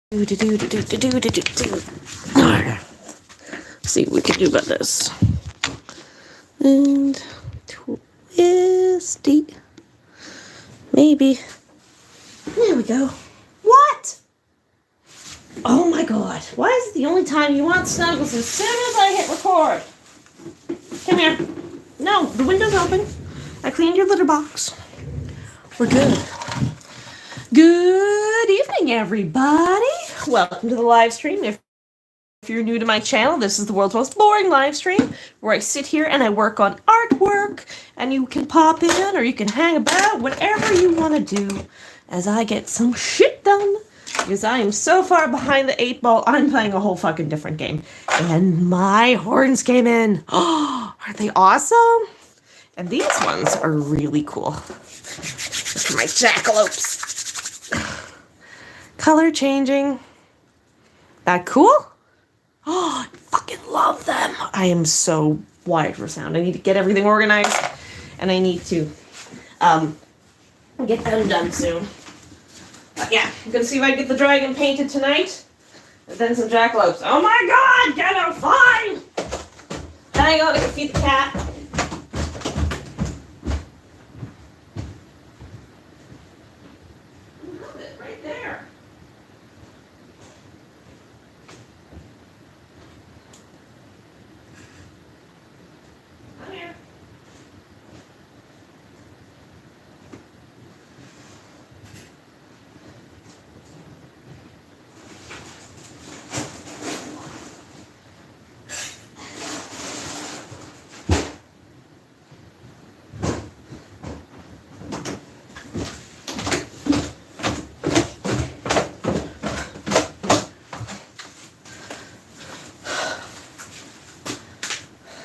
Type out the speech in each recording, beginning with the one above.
See what we can do about this. And twisty. Maybe. There we go. What? Oh my god. Why is it the only time you want snuggles as soon as I hit record? Come here. No, the window's open. I cleaned your litter box. We're good. Good evening, everybody. Welcome to the live stream. If you're new to my channel, this is the world's most boring live stream where I sit here and I work on artwork, and you can pop in or you can hang about, whatever you want to do, as I get some shit done. Because I am so far behind the 8 ball, I'm playing a whole fucking different game. And my horns came in. Oh, aren't they awesome? And these ones are really cool. Look at my jackalopes. Color changing. That cool? Oh, I fucking love them. I am so wired for sound. I need to get everything organized, and I need to get them done soon. But yeah, I'm gonna see if I can get the dragon painted tonight, and then some jackalopes. Oh my god, get out, fine! Hang on, I can feed the cat. Right there. Come here.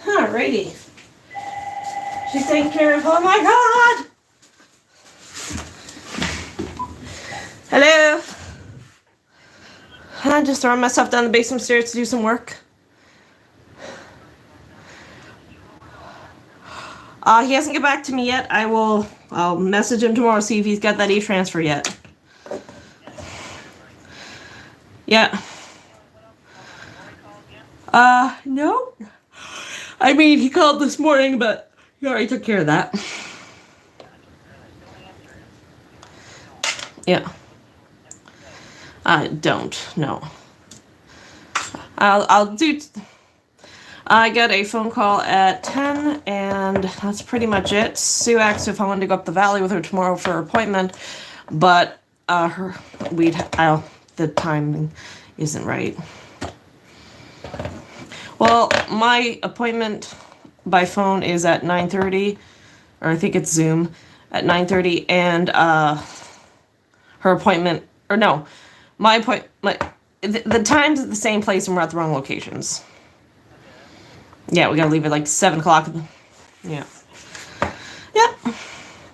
Alrighty. She's taking care of, oh my god! Hello? I'm just throwing myself down the basement stairs to do some work. He hasn't get back to me yet. I'll message him tomorrow, see if he's got that e-transfer yet. Yeah. No. I mean, he called this morning, but he already took care of that. Yeah. I don't, no. I'll do... I got a phone call at 10, and that's pretty much it. Sue asked if I wanted to go up the valley with her tomorrow for her appointment, but the timing isn't right. Well, my appointment by phone is at 9:30, or I think it's Zoom, at 9:30, and her appointment, or no, my appointment, the time's at the same place and we're at the wrong locations. Yeah, we gotta leave at like 7 o'clock. Yeah. Yeah,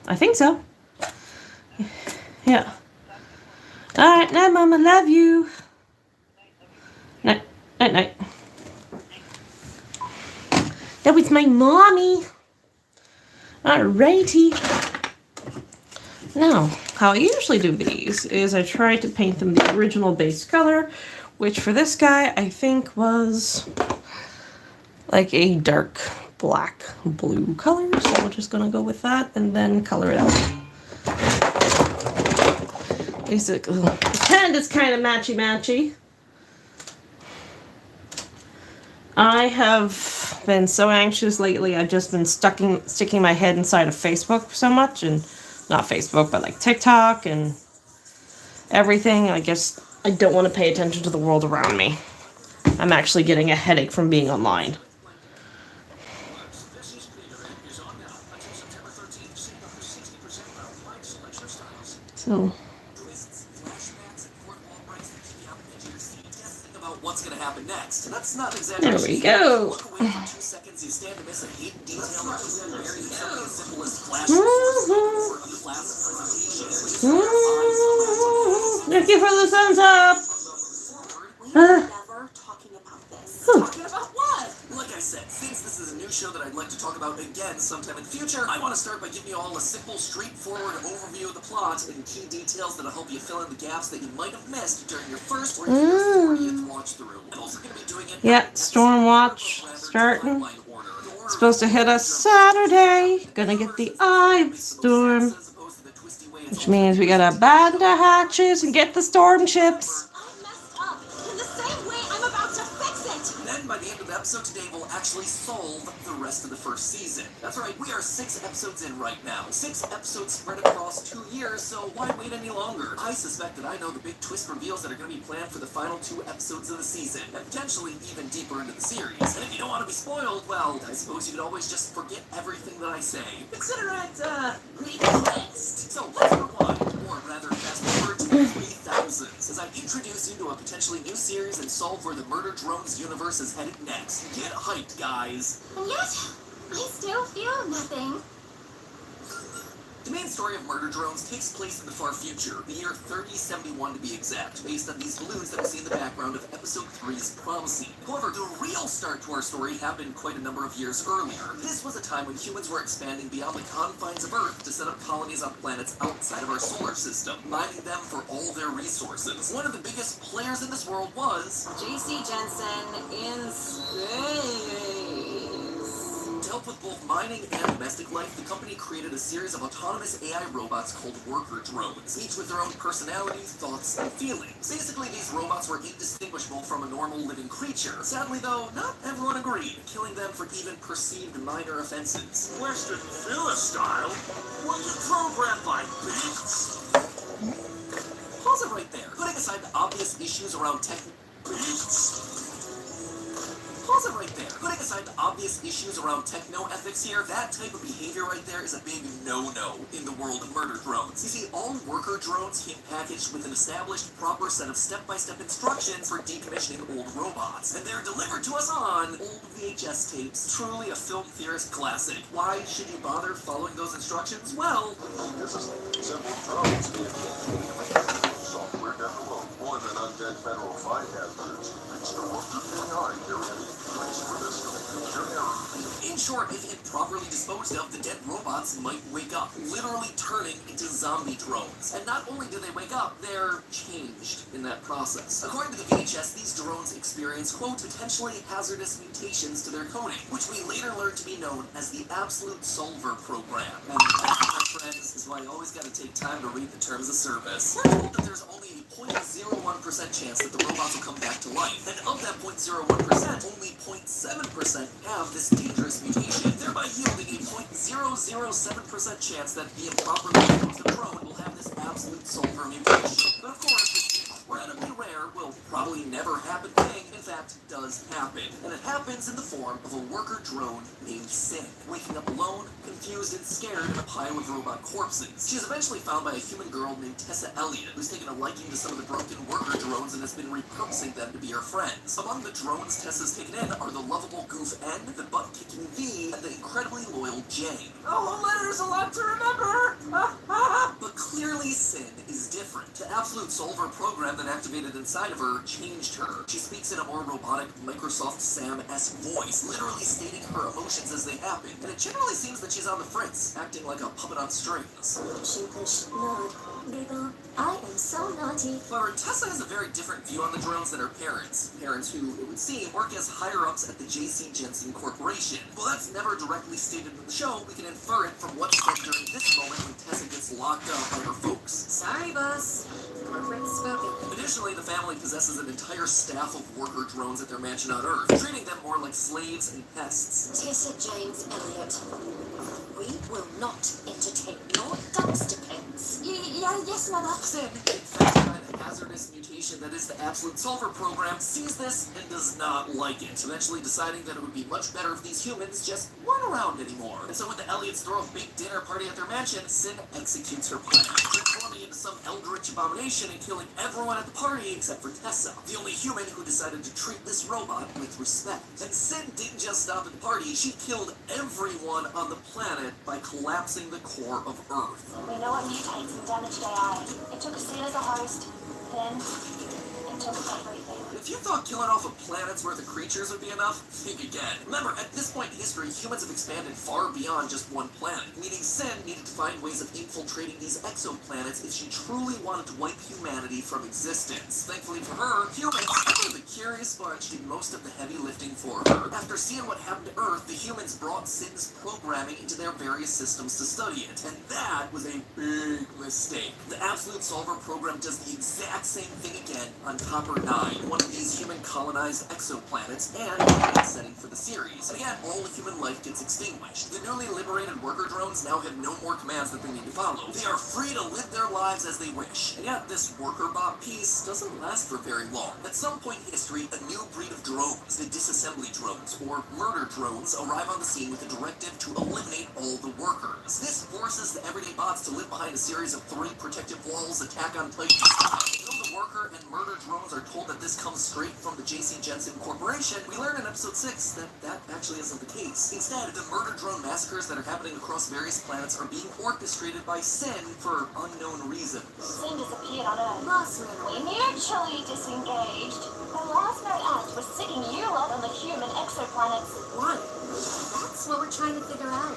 I think so. Yeah. Alright, night, Mama, love you. Night, night, night. That was my mommy. Alrighty. Now, how I usually do these is I try to paint them the original base color, which for this guy I think was like a dark black blue color. So we're just gonna go with that and then color it out. Basically, pretend it's kind of matchy-matchy. I have been so anxious lately. I've just been sticking my head inside of Facebook so much, and not Facebook, but like TikTok and everything. I guess I don't want to pay attention to the world around me. I'm actually getting a headache from being online. So... what's going to happen next. And that's not exactly. There we go. Look away for 2 seconds, you stand to miss a hidden detail that was very something as simple as flash or a class presentation. Thank you for the thumbs up. We're never talking about this. Talking about what? Like I said, since this is a new show that I'd like to to talk about again sometime in the future, I want to start by giving you all a simple, straightforward overview of the plot and key details that'll help you fill in the gaps that you might have missed during your first or your 40th watch through. I'm also going to be doing it. Yeah, Stormwatch starting. Supposed to hit us Saturday. Gonna get the Eye of Storm. Which means we gotta band the hatches and get the storm chips. I messed up. In the same way, I'm about to fix it. Then, by the end of the episode today, we'll actually solve the rest of the first season. That's right, we are 6 episodes in right now. 6 episodes spread across 2 years, so why wait any longer? I suspect that I know the big twist reveals that are going to be planned for the final 2 episodes of the season, and potentially even deeper into the series. And if you don't want to be spoiled, well, I suppose you could always just forget everything that I say. Consider it, request. So, let's rewind, or rather fast forward to the 3000s, as I introduce you to a potentially new series and solve where the Murder Drones universe is headed next. Get hyped, guys. And yet, I still feel nothing. The main story of Murder Drones takes place in the far future, the year 3071 to be exact, based on these balloons that we see in the background of Episode 3's Prom Scene. However, the real start to our story happened quite a number of years earlier. This was a time when humans were expanding beyond the confines of Earth to set up colonies on planets outside of our solar system, mining them for all their resources. One of the biggest players in this world was J.C. Jensen in space. To help with both mining and domestic life, the company created a series of autonomous AI robots called worker drones, each with their own personality, thoughts, and feelings. Basically, these robots were indistinguishable from a normal living creature. Sadly, though, not everyone agreed, killing them for even perceived minor offenses. Western Philistine wasn't programmed by beasts. Pause it right there. Putting aside the obvious issues around Pause it right there. Putting aside the obvious issues around techno-ethics here, that type of behavior right there is a big no-no in the world of murder drones. You see, all worker drones came packaged with an established, proper set of step-by-step instructions for decommissioning old robots. And they're delivered to us on old VHS tapes. Truly a film theorist classic. Why should you bother following those instructions? Well, this is simple drones. Software developed more than undead federal fine hazards. In short, if improperly disposed of, the dead robots might wake up, literally turning into zombie drones. And not only do they wake up, they're changed in that process. According to the VHS, these drones experience, quote, potentially hazardous mutations to their coding, which we later learned to be known as the Absolute Solver Program. And that, my friends, is why you always gotta take time to read the terms of service. We're told that there's only a 0.01% chance that the robots will come back to life. And of that 0.01%, only 0.7% have this dangerous mutation, thereby yielding a 0.007% chance that the improperly disposed of drone will have this absolute solver mutation. But of course, this incredibly rare, will probably never happen thing, in fact, does happen. And it happens in the form of a worker drone named Sin, waking up alone, confused, and scared in a pile of robot corpses. She is eventually found by a human girl named Tessa Elliott, who's taken a liking to some of the broken worker drones and has been repurposing them to be her friends. Among the drones Tessa's taken in are the lovable Goof N, the butt-kicking V, and the incredibly loyal Jane. Oh, there's a lot to remember! But clearly Sin is different. The Absolute Solver program that activated inside of her changed her. She speaks in a more robotic Microsoft Sam-esque voice, literally stating her emotions as they happen, and it generally seems that she's on the fritz, acting like a puppet on strings. Push, nod, giggle. I am so naughty. However, Tessa has a very different view on the drones than her parents. Parents who, it would seem, work as higher-ups at the J.C. Jensen Corporation. While that's never directly stated in the show, we can infer it from what's said during this moment when Tessa gets locked up by her folks. Sorry, boss. Corporate spoken. Additionally, the family possesses an entire staff of worker drones at their mansion on Earth, treating them more like slaves and pests. Tessa James Elliott. We will not entertain your dumpster pens. Yes, Mother. Sin, infected by the hazardous mutation that is the Absolute Solver program, sees this and does not like it, eventually deciding that it would be much better if these humans just weren't around anymore. And so when the Elliots throw a big dinner party at their mansion, Sin executes her plan, transforming into some eldritch abomination and killing everyone at the party except for Tessa, the only human who decided to treat this robot with respect. And Sin didn't just stop at the party, she killed everyone on the planet by collapsing the core of Earth. We know what mutates and damaged AI. It took Sin as a host, then it took everything. If If you thought killing off a planet's worth of creatures would be enough, think again. Remember, at this point in history, humans have expanded far beyond just one planet, meaning Sin needed to find ways of infiltrating these exoplanets if she truly wanted to wipe humanity from existence. Thankfully for her, humans, the curious bunch, did most of the heavy lifting for her. After seeing what happened to Earth, the humans brought Sin's programming into their various systems to study it, and that was a big mistake. The Absolute Solver program does the exact same thing again on Copper 9, one of these human-colonized exoplanets, and the setting for the series. And again, all human life gets extinguished. The newly liberated worker drones now have no more commands that they need to follow. They are free to live their lives as they wish. And yet, this worker bot peace doesn't last for very long. At some point in history, a new breed of drones, the disassembly drones, or murder drones, arrive on the scene with a directive to eliminate all the workers. This forces the everyday bots to live behind a series of 3 protective walls, Attack on Titan. Though the worker and murder drones are told that this comes straight from the J.C. Jensen Corporation, we learn in episode 6 that that actually isn't the case. Instead, the murder drone massacres that are happening across various planets are being orchestrated by Sin for unknown reasons. Sin disappeared on Earth. Last moon, we mutually disengaged. The last known act was seeking you lot on the human exoplanets. Why? That's what we're trying to figure out.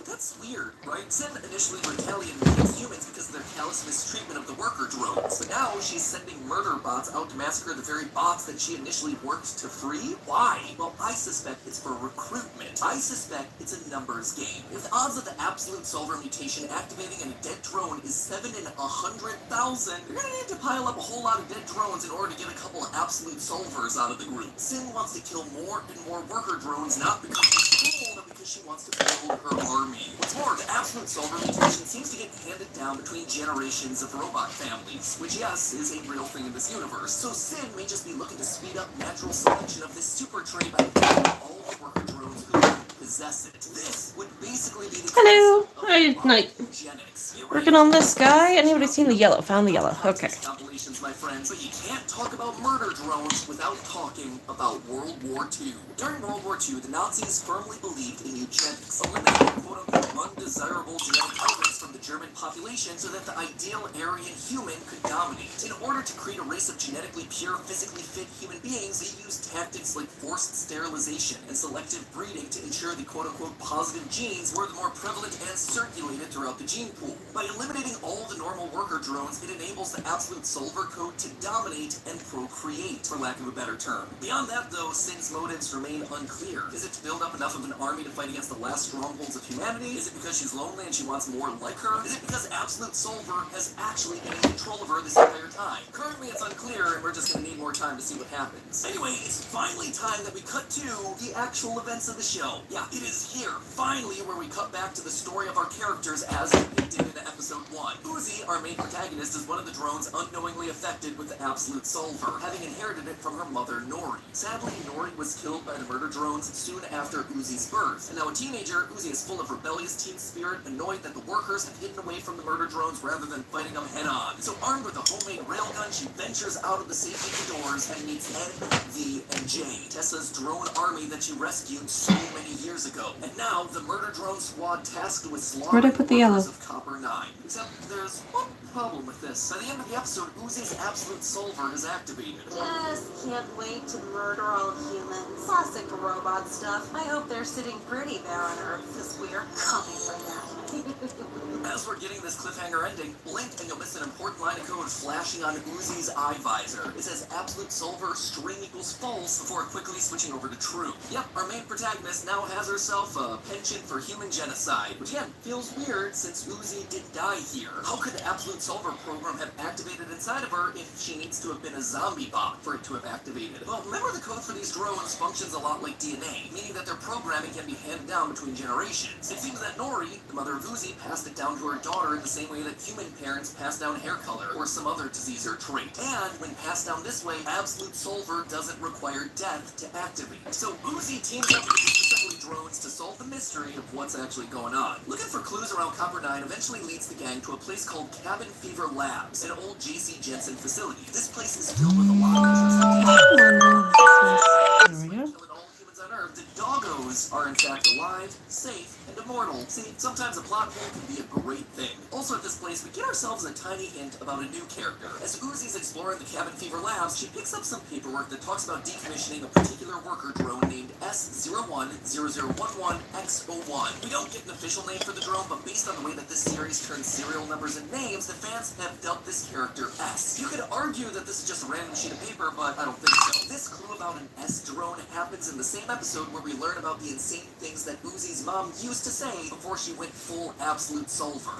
That's weird, right? Sin initially retaliated against humans because of their callous mistreatment of the worker drones, but now she's sending murder bots out to massacre the very bots that she initially worked to free? Why? Well, I suspect it's for recruitment. I suspect it's a numbers game. If the odds of the Absolute Solver mutation activating in a dead drone is 7 in 100,000, you're gonna need to pile up a whole lot of dead drones in order to get a couple of Absolute Solvers out of the group. Sin wants to kill more and more worker drones, not because she's cool, but because she wants to build her army. What's more, the Absolute Solver mutation seems to get handed down between generations of robot families, which, yes, is a real thing in this universe. So Sin may just be looking to speed up natural selection of this super trait by killing all the worker drones who possess it. This would basically be the Hello. case of Hi, Night. eugenics. Working on this guy. Anybody seen the yellow? Found the yellow. Okay. Compilations, my friends, but you can't talk about murder drones without talking about World War II. During World War II, the Nazis firmly believed in eugenics, eliminating quote-unquote undesirable genetic elements from the German population so that the ideal Aryan human could dominate. In order to create a race of genetically pure, physically fit human beings, they used tactics like forced sterilization and selective breeding to ensure the quote-unquote positive genes were the more prevalent and circulated throughout the gene pool. By eliminating all the normal worker drones, it enables the Absolute Solver code to dominate and procreate, for lack of a better term. Beyond that, though, Sin's motives remain unclear. Is it to build up enough of an army to fight against the last strongholds of humanity? Is it because she's lonely and she wants more like her? Is it because Absolute Solver has actually been in control of her this entire time? Currently, it's unclear, and we're just going to need more time to see what happens. Anyway, it's finally time that we cut to the actual events of the show. Yeah, it is here, finally, where we cut back to the story of our characters as depicted in episode 1. Uzi, our main protagonist, is one of the drones unknowingly affected with the Absolute Solver, having inherited it from her mother, Nori. Sadly, Nori was killed by the murder drones soon after Uzi's birth, and now a teenager, Uzi is full of rebellious teen spirit, annoyed that the workers have hidden away from the murder drones rather than fighting them head-on. So armed with a homemade railgun, she ventures out of the safety of the doors and meets N, V, and J, Tessa's drone army that she rescued so many years ago. And now, the murder drone squad tasked with slaughtering Where'd I put the yellow? workers of Copper 9. Except there's one problem with this. By the end of the episode, Uzi's Absolute Solver is activated. Just can't wait to murder all humans. Classic robot stuff. I hope they're sitting pretty there on Earth, because we're coming for them. As we're getting this cliffhanger ending, blink and you'll miss an important line of code flashing on Uzi's eye visor. It says Absolute Solver string equals false before quickly switching over to true. Yep, our main protagonist now has herself a penchant for human genocide, which again feels weird since Uzi did die here. How could the Absolute Solver program have activated inside of her if she needs to have been a zombie bot for it to have activated? Well, remember the code for these drones functions a lot like DNA, meaning that their programming can be handed down between generations. It seems that Nori, the mother of Uzi, passed it down to her daughter in the same way that human parents pass down hair color or some other disease or trait. And when passed down this way, Absolute Solver doesn't require death to activate. So Uzi teams up with disassembly drones to solve the mystery of what's actually going on. Looking for clues around Copper 9 eventually leads the gang to a place called Cabin Fever Labs, an old J.C. Jensen facility. This place is filled with a lot of There we go. killing all humans on Earth. The doggos are in fact alive, safe, and immortal. See, sometimes a plot hole can be a great thing. Also at this place, place, we get ourselves a tiny hint about a new character. As Uzi's exploring the Cabin Fever labs, she picks up some paperwork that talks about decommissioning a particular worker drone named S010011X01. We don't get an official name for the drone, but based on the way that this series turns serial numbers and names, the fans have dubbed this character S. You could argue that this is just a random sheet of paper, but I don't think so. This clue about an S drone happens in the same episode where we learn about the insane things that Uzi's mom used to say before she went full absolute solver.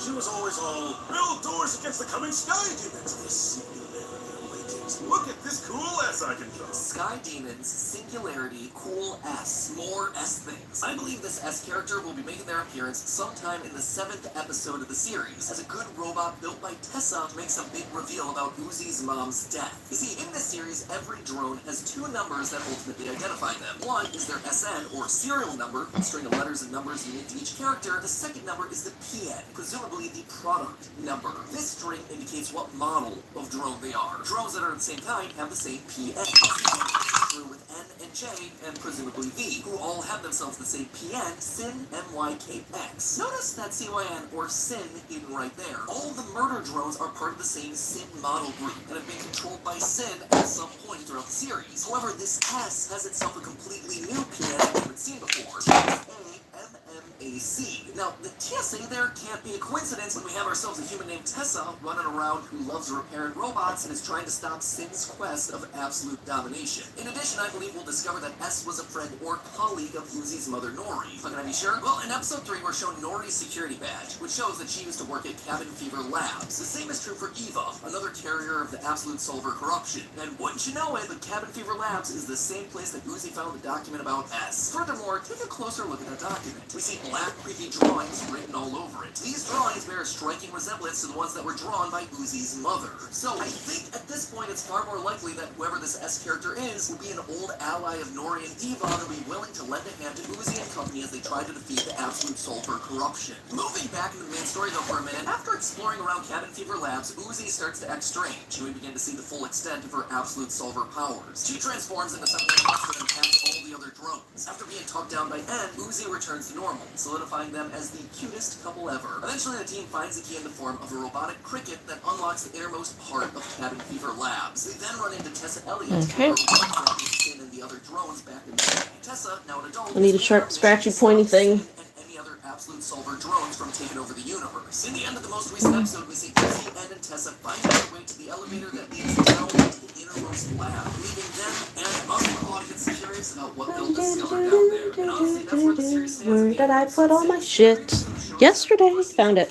She was always all, build doors against the coming sky demons. The singularity awakens. Look at this cool S I can draw. Sky Demons, Singularity, Cool S. More S things. I believe this S character will be making their appearance sometime in the 7th episode of the series, as a good robot built by Tessa makes a big reveal about Uzi's mom's death. You see, in this series, every drone has two numbers that ultimately identify them. One is their SN, or serial number, a string of letters and numbers unique to each character. The second number is the PN, presumably the product number. This string indicates what model of drone they are. Drones that are of the same kind have the same PN. Through with N and J, and presumably V, who all have themselves the same PN, SYN, MYKX. Notice that CYN, or SYN, hidden right there. All the murder drones are part of the same SYN model group, and have been controlled by SYN at some point throughout the series. However, this S has itself a completely new PN we haven't seen before. TSA. Now, the TSA there can't be a coincidence when we have ourselves a human named Tessa running around who loves repairing robots and is trying to stop SYN's quest of absolute domination. In addition, I believe we'll discover that S was a friend or colleague of Uzi's mother, Nori. How can I be sure? Well, in episode 3, we're shown Nori's security badge, which shows that she used to work at Cabin Fever Labs. The same is true for Eva, another carrier of the Absolute Solver corruption. And wouldn't you know it, the Cabin Fever Labs is the same place that Uzi found the document about S. Furthermore, take a closer look at that document. We see black, creepy drawings written all over it. These drawings bear a striking resemblance to the ones that were drawn by Uzi's mother. So I think at this point it's far more likely that whoever this S character is will be an old ally of Nori and Eva and will be willing to lend a hand to Uzi and company as they try to defeat the Absolute Solver corruption. Moving back into the main story though for a minute, after exploring around Cabin Fever Labs, Uzi starts to act strange, and we begin to see the full extent of her Absolute Solver powers. She transforms into something monster and attacks all the other drones. After being talked down by N, Uzi returns to normal, solidifying them as the cutest couple ever. Eventually, the team finds the key in the form of a robotic cricket that unlocks the innermost part of Cabin Fever Labs. They then run into Tessa Elliott, Okay. Sin and the other drones back in the day. Tessa, now an adult, I need a sharp, scratchy, pointy thing. And any other Absolute Solver drones from taking over the universe. In the end of the most recent episode, we see Uzi, N, and Tessa find their way to the elevator that leads down into the innermost lab, leaving them and us, the audience, curious about what they'll discover down there. And honestly, that's where the series stands. Where did I put all my shit? Yesterday, found it.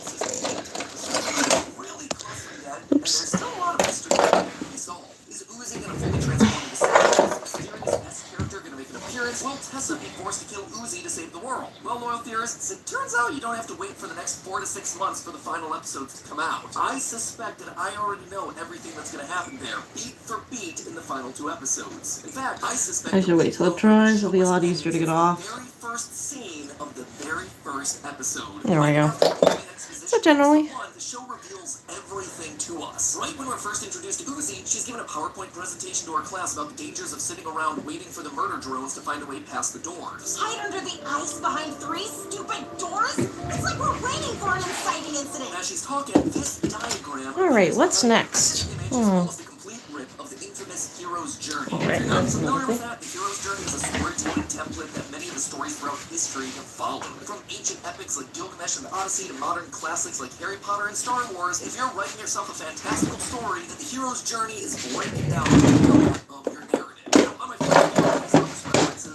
Really closely yet, and there's still a lot of mystery to be solved. Is Uzi going to fully transform into Savage? Is the mysterious S character going to make an appearance? Will Tessa be forced to kill Uzi to save the world? Well, loyal theorists, it turns out you don't have to wait for the next 4 to 6 months for the final episodes to come out. I suspect that I already know everything that's going to happen there, beat for beat, in the final 2 episodes. In fact, I suspect I should wait till it dries. It'll be a lot easier to get off. The very first scene of the very first episode. There we go. So generally. The show reveals everything to us. Right when we're first introduced to Uzi, she's given a PowerPoint presentation to our class about the dangers of sitting around waiting for the murder drones to find a way past the doors. Hide under the ice behind 3 stupid doors? It's like we're waiting for an inciting incident. As she's talking, this diagram... Alright, what's next? Image is almost a complete rip of the infamous hero's journey. Alright, If you're not that's familiar another with that, the hero's journey is a storytelling template that many of the stories throughout history have followed. From ancient epics like Gilgamesh and the Odyssey to modern classics like Harry Potter and Star Wars, if you're writing yourself a fantastical story, then the hero's journey is breaking down the format of your narrative. Now, on my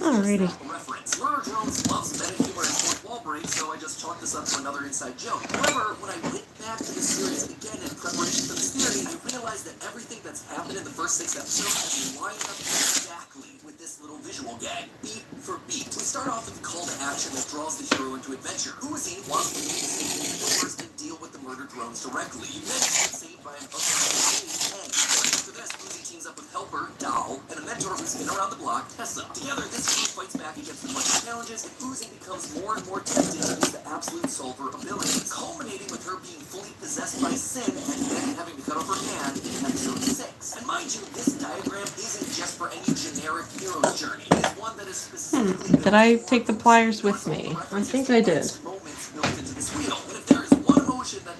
Alrighty. reference. Murder Drones loves meta humor and fourth wall breaks, so I just chalked this up to another inside joke. However, when I went back to the series again in preparation for this theory, I realized that everything that's happened in the first 6 episodes has been lined up exactly with this little visual gag, beat for beat. We start off with the call to action that draws the hero into adventure. Uzi wants to leave the safety of the doors and deal with the murder drones directly. Then he's saved by an unknown Ed. After this, Uzi teams up with helper, Doll, and a mentor who's been around the block, Tessa. Together, this group fights back against a bunch of challenges, and Uzi becomes more and more tempted to use the Absolute Solver abilities, culminating with her being fully possessed by SYN and then having to cut off her hand in episode 6. And mind you, this diagram isn't just for any generic hero's journey. It is one that is specifically Did I take the pliers with me? I think I did. moments built into this wheel. And if there is one emotion that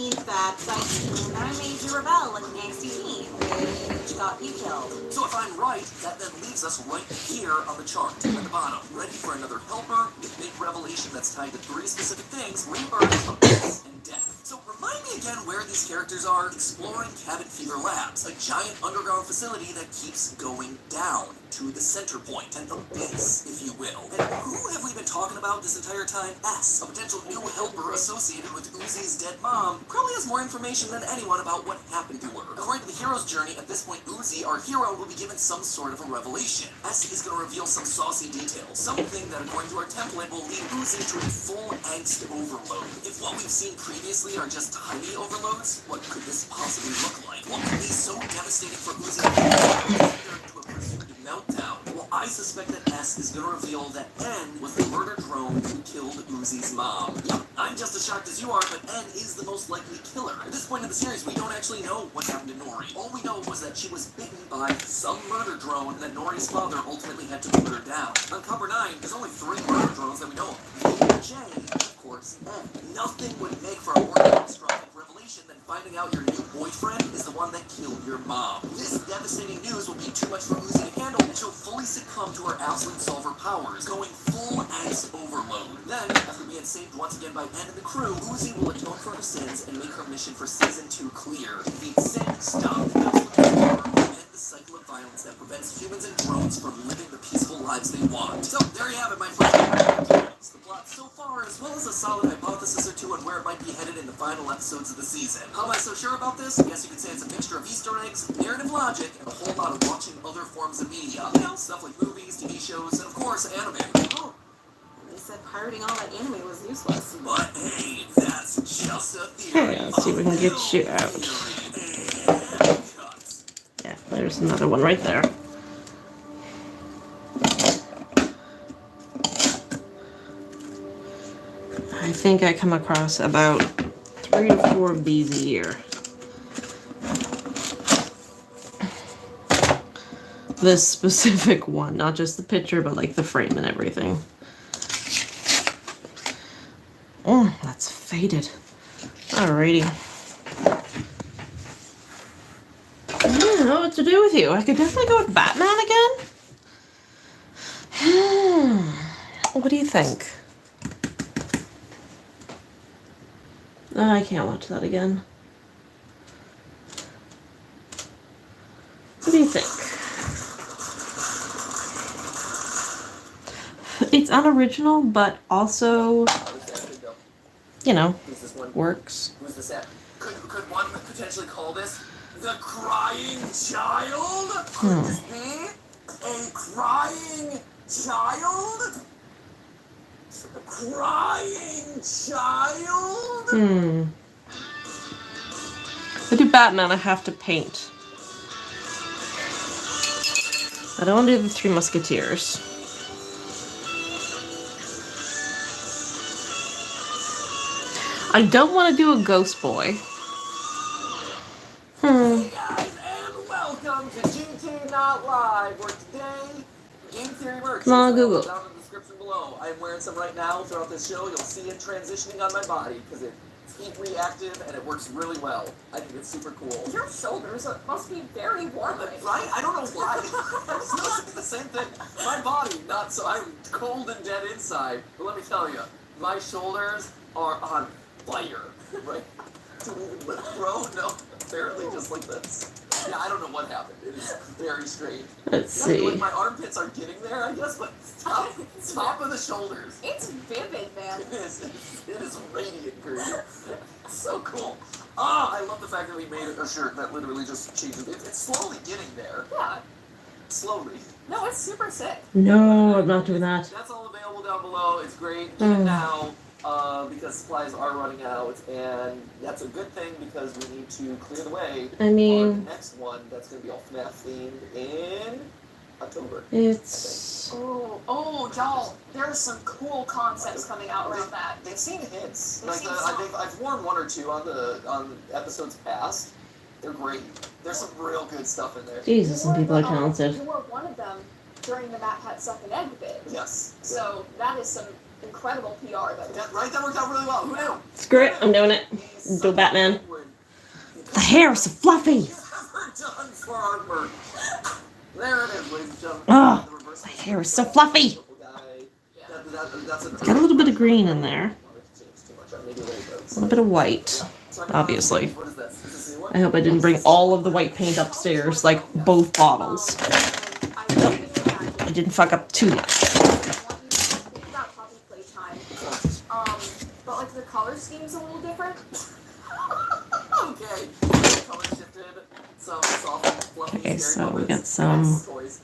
mean that I made you rebel like an angsty teen, which got you killed. So if I'm right, that then leaves us right here on the chart at the bottom, ready for another helper, the big revelation that's tied to 3 specific things: rebirth, abyss, and death. So remind me again where these characters are exploring Cabin Fever Labs, a giant underground facility that keeps going down to the center point, an abyss, if you will. And who have we been talking about this entire time? S, a potential new helper associated with Uzi's dead mom, probably has more information than anyone about what happened to her. According to the hero's journey, at this point Uzi, our hero, will be given some sort of a revelation. S is going to reveal some saucy details, something that according to our template will lead Uzi to a full angst overload. If what we've seen previously are just tiny overloads, what could this possibly look like? What could be so devastating for Uzi to a presumed meltdown? Well, I suspect that S is going to reveal that N was the murder drone who killed Uzi's mom. Yep, I'm just as shocked as you are, but N is the most likely killer. At this point in the series, we don't actually know what happened to Nori. All we know was that she was bitten by some murder drone and that Nori's father ultimately had to put her down. On Cover 9, there's only 3 murder drones that we know of. J, of course, N. Nothing would make for a more catastrophic revelation than finding out your new boyfriend is the one that killed your mom. This devastating news will be too much for Uzi to handle, and she'll fully succumb to her absolute solver powers, going full angst overload. Then, after being saved once again by N and the crew, Uzi will atone for her sins and make her mission for Season 2 clear. Defeat Sin, stop the Ghost and end the cycle of violence that prevents humans and drones from living the peaceful lives they want. So, there you have it, my friend. The plot so far, as well as a solid hypothesis or two on where it might be headed in the final episodes of the season. How am I so sure about this? I guess you could say it's a mixture of Easter eggs, narrative logic, and a whole lot of watching other forms of media. You know, stuff like movies, TV shows, and of course, anime. Oh, they said pirating all that anime was useless. But hey, that's just a theory. Okay, let's see if we can get you out. And cuts. Yeah, there's another one right there. I think I come across about 3 to 4 of these a year. This specific one, not just the picture, but like the frame and everything. Oh, that's faded. Alrighty. I don't know what to do with you. I could definitely go with Batman again. What do you think? I can't watch that again. What do you think? It's unoriginal, but also, you know, Who's this one? works. Who's this at? Could one potentially call this the crying child? Could this be a crying child? A crying child? If I do Batman, I have to paint. I don't want to do the Three Musketeers. I don't want to do a Ghost Boy. Hey guys, and welcome to GT Not Live, where today, Game Theory merch Come on, is Google. down in the description below. I'm wearing some right now throughout this show. You'll see it transitioning on my body because it's heat reactive and it works really well. I think it's super cool. Your shoulders must be very warm. Right? I don't know why. I'm supposed to be the same thing. My body, not so. I'm cold and dead inside. But let me tell you, my shoulders are on fire. Right? Do we even lift, bro? No. Apparently just like this. Yeah, I don't know what happened. It is very strange. Let's Yeah, see. like my armpits are getting there, I guess, but top of the shoulders. It's vivid, man. It is radiant green. It's so cool. I love the fact that we made a shirt that literally just changes. It's slowly getting there. Yeah. Slowly. No, it's super sick. No, I'm not doing that. That's all available down below. It's great. Get it now. Because supplies are running out, and that's a good thing because we need to clear the way I for mean, the next one that's going to be all FNAF themed in October. it's... Oh, y'all, there's some cool concepts coming out around that. They've seen hints. They've Like seen some. I've worn 1 or 2 on episodes past. They're great. There's some real good stuff in there. Jesus, some people are talented. You were one of them during the Matt Pat Suck and Egg bit. Yes. So that is some Incredible PR, though. Yeah, right, that worked out really well. Who knew? Screw it, I'm doing it. Do Batman. The hair is so fluffy. Ever done for artwork. There it is, ladies and gentlemen. Oh, The reverse the hair is so fluffy. That's It's got a little bit of green in there. Maybe A later. little bit of white, obviously. What is this? Is this a new one? I hope I didn't bring all of the white paint upstairs, like both bottles. I didn't fuck up too much. Think about puppy playtime. But like the color scheme's a little different. Okay. Color shifted. Some soft, fluffy, Okay, scary so we puppets. got some- Yes, toys.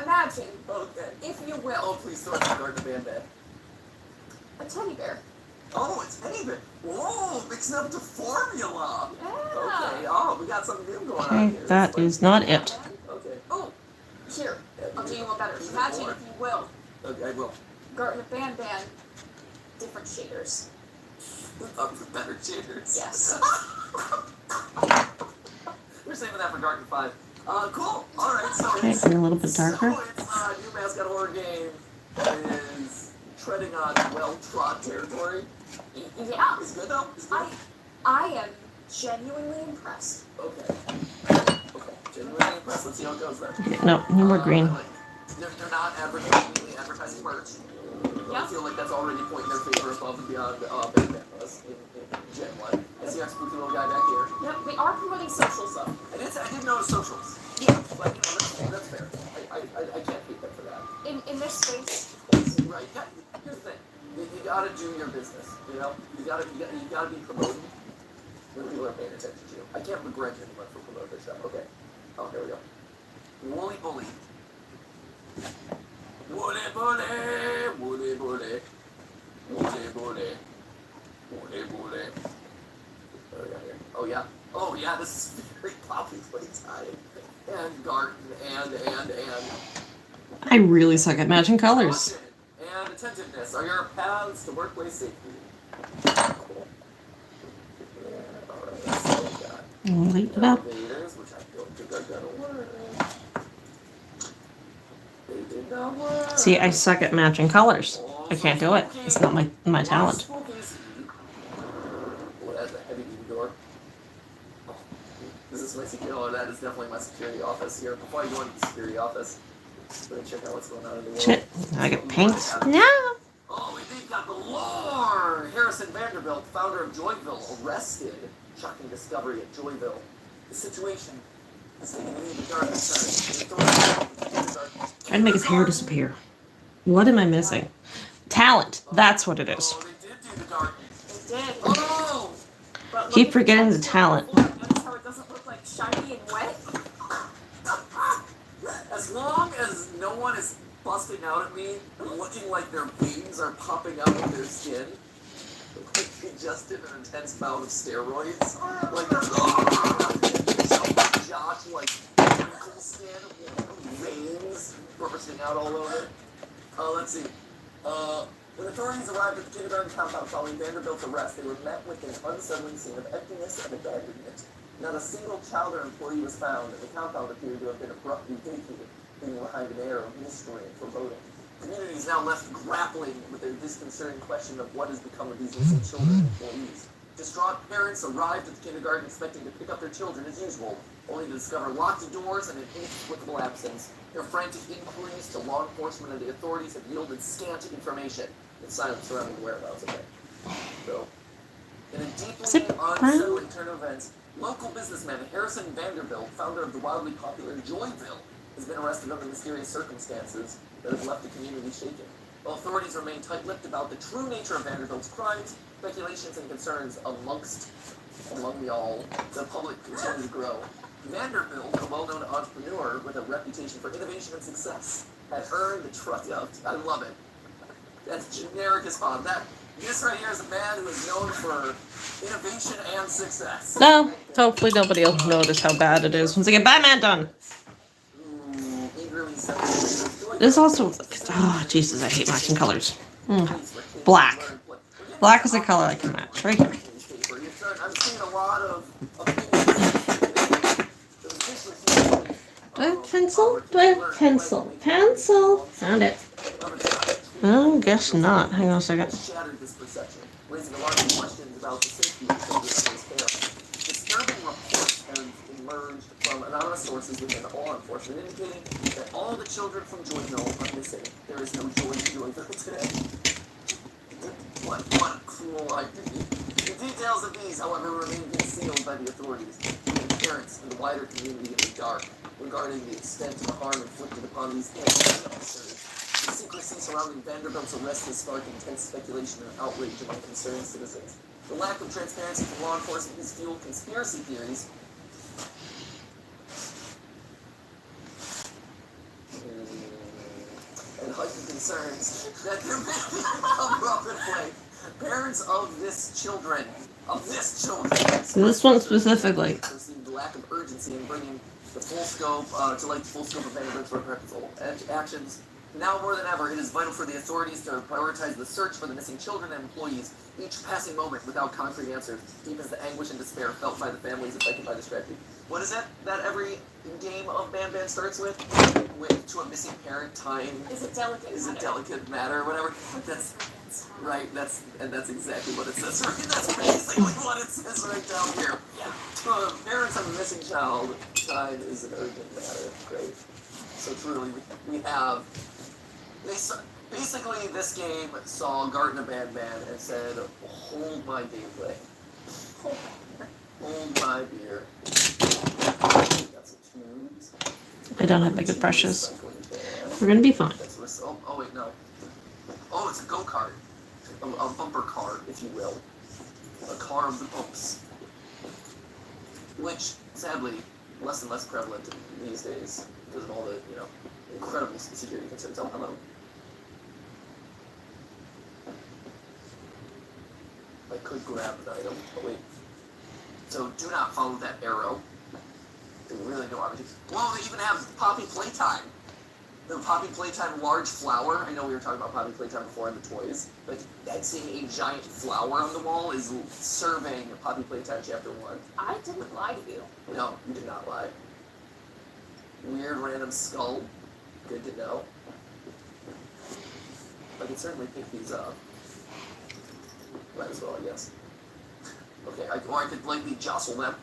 Imagine, Okay. if you will, Oh, please throw it to Garden Band-Aid. a teddy bear. Oh, it's Eddie. Whoa, mixing up the formula. Yeah. Okay. Oh, we got something new going on Okay, here. that is not it. Okay. Oh, here. Yeah, I'll do you one better. Even Imagine, more. if you will, Okay, I will. Garten of Ban, different shaders. Up for better cheers. Yes. We're saving that for Garden 5. Cool. All right, so Okay, it's and a little bit darker. So it's new mascot horror game is treading on well-trod territory. Yeah. It's good though. It's good. I am genuinely impressed. Okay. Okay. Genuinely impressed. Let's see how it goes then. Okay, no, no more green. They're not advertising merch. I Yeah. feel like that's already pointing their favor above and beyond Batman was in Gen 1. I see our spooky little guy back here. Yep, they are promoting socials though. I did notice socials. Yeah. But, that's fair. I can't hate them for that. In this space, Right. Here's the thing. You gotta do your business. You know. You gotta be promoting when people are paying attention to you. I can't begrudge anyone for promoting their stuff. Okay. Oh, here we go. Woolly bully. Woolly bully. Woolly bully. Woolly bully. Woolly bully. What do we got here? Oh yeah. This is very poppy playtime. And garden and. I really suck at matching colors. Caution and attentiveness are your paths to workplace safety. Cool. Yeah, alright, so we got Light it up. elevators, which I don't think are gonna work. They did not work. See, I suck at matching colors. I can't do it. It's not my talent. Oh, that's a heavy duty door. Oh, this is my security. Oh, that is definitely my security office here. Before I go into the security office, let me check out what's going on in the world. Shit, I get paint. No. Oh, we've got the lore! Harrison Vanderbilt, founder of Joyville, arrested. Shocking discovery at Joyville. The situation is taking a new dark turn. Trying to make his hair disappear. What am I missing? Talent. That's what it is. Oh, they did do the dark. they did. Oh! But Keep look at forgetting the texture talent. on the floor. Notice how it doesn't look like shiny and wet? As long as no one is busting out at me, looking like their veins are popping out of their skin, like they just did an intense bout of steroids, like Josh, like wrinkle skin, veins bursting out all over. Let's see. When authorities arrived at the kindergarten compound following Vanderbilt's arrest, they were met with an unsettling scene of emptiness and abandonment. Not a single child or employee was found, and the compound appeared to have been abruptly vacated, leaving behind an air of mystery and foreboding. The community is now left grappling with the disconcerting question of what has become of these missing children and employees. Distraught parents arrived at the kindergarten expecting to pick up their children as usual, only to discover locked doors and an inexplicable absence. Their frantic inquiries to law enforcement and the authorities have yielded scant information. It's silence surrounding the whereabouts of it. So, in a Is it deeply brown? unsettling turn of events, local businessman Harrison Vanderbilt, founder of the wildly popular Joyville, has been arrested under mysterious circumstances that have left the community shaken. While authorities remain tight-lipped about the true nature of Vanderbilt's crimes, speculations and concerns among y'all, the public continue to grow. Vanderbilt, a well-known entrepreneur with a reputation for innovation and success, had earned the trust of, I love it, that's generic as fun. This right here is a man who is known for innovation and success. No, hopefully nobody will notice how bad it is once I get Batman done. Eagerly celebrated. There's also, oh Jesus, I hate matching colors. Black. Black is a color I can match, right here. I'm seeing a lot of opinions. Do I have pencil? Do I have pencil? Pencil. Found it. Oh, guess not. Hang on a second. Shattered this perception, raising alarming questions about the safety of children in this care. Disturbing reports have emerged from anonymous sources within law enforcement indicating that all the children from Joyville are missing. There is no joy in Joyville today. What a cruel idea. The details of these, however, remain concealed by the authorities, leaving parents and the wider community in the dark regarding the extent of the harm inflicted upon these innocent officers. The secrecy surrounding Vanderbilt's arrest has sparked intense speculation and outrage among concerned citizens. The lack of transparency from law enforcement has fueled conspiracy theories. And heightened concerns that there may be a cover-up in play. Parents of this children, This one specifically. perceived the lack of urgency in bringing the full scope of Vanderbilt's regretful actions. Now more than ever, it is vital for the authorities to prioritize the search for the missing children and employees. Each passing moment without concrete answers deepens the anguish and despair felt by the families affected by this tragedy. What is it that every game of Ban Ban starts with? With to a missing parent, time Is it delicate? is a delicate matter or whatever. That's right. That's exactly what it says. Right? That's basically what it says right down here. Yeah. To a parents of a missing child, time is an urgent matter. Great. So truly, we have. Basically, this game saw Garten of Ban Ban and said, "Hold my gameplay. Hold my beer." Got some tunes. I don't have my good brushes. We're gonna be fine. Oh wait, no. Oh, it's a go-kart. A bumper car, if you will. A car of the bumps. Which, sadly, less and less prevalent these days because of all the, incredible security concerns. Oh, hello. I could grab an item. Oh, wait. So, do not follow that arrow. They really know how to do. Well, they even have Poppy Playtime. The Poppy Playtime large flower. I know we were talking about Poppy Playtime before in the toys, but that seeing a giant flower on the wall is serving Poppy Playtime Chapter 1. I didn't lie to you. No, you did not lie. Weird random skull. Good to know. I can certainly pick these up. Might as well, I guess. Okay, or I could lightly jostle them.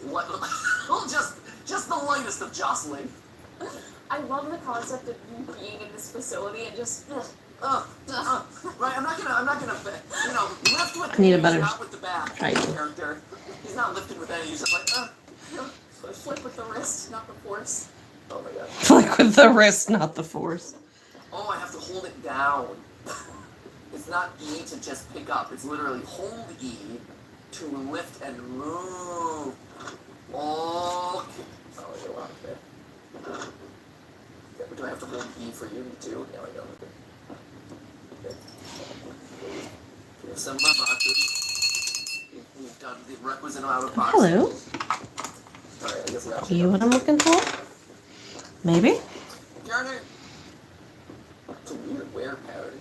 Well, just the lightest of jostling. I love the concept of you being in this facility and just. Right, I'm not gonna, lift with I need a the better not with the back title. character. He's not lifting with any. He's just like, Flip with the wrist, not the force. Oh my god. Flick with the wrist, not the force. Oh, I have to hold it down. It's not E to just pick up. It's literally hold E to lift and move. Okay. Oh, you're wow, okay. Yeah, but do I have to hold E for you too? Yeah, I know. Okay. We have some boxes. We've done the requisite amount of boxes. Hello. Alright, I guess we have You what I'm looking for? Maybe? Garner! It's a weird wear pattern.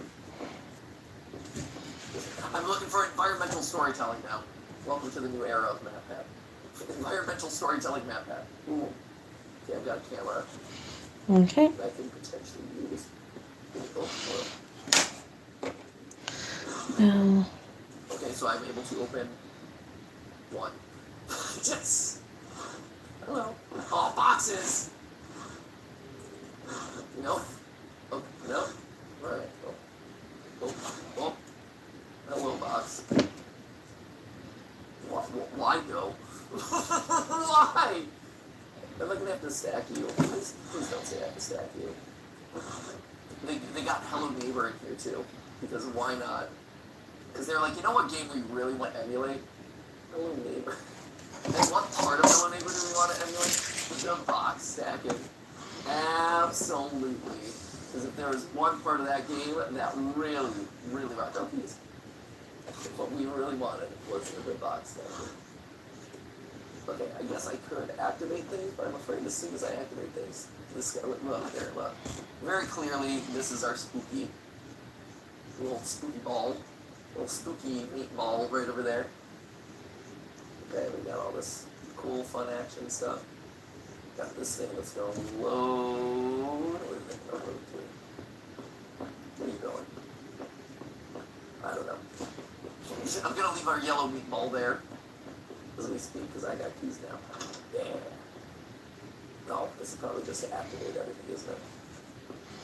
I'm looking for environmental storytelling now. Welcome to the new era of MatPat. Environmental storytelling MatPat. Ooh. Okay, I've got a camera Okay. that I can potentially use. Okay, so I'm able to open one. Yes! Hello. Oh, boxes! Nope. Oh, nope. Alright. Oh. Hello, box. Why go? Why? Am I gonna have to stack you? Please don't say I have to stack you. They got Hello Neighbor in here too. Because why not? Because they're like, you know what game we really want to emulate? Hello Neighbor. And what part of Hello Neighbor do we want to emulate? The box stacking. Absolutely. Because if there was one part of that game that really, really rocked out these, what we really wanted was the box stacking. Okay, I guess I could activate things, but I'm afraid as soon as I activate things, this guy, look. Very clearly, this is our spooky, little spooky meatball right over there. Okay, we got all this cool, fun action stuff. Got this thing that's going low. Where are you going? I don't know. I'm gonna leave our yellow meatball there as we speak, because I got keys now. Yeah. No, this is probably just to activate everything, isn't it?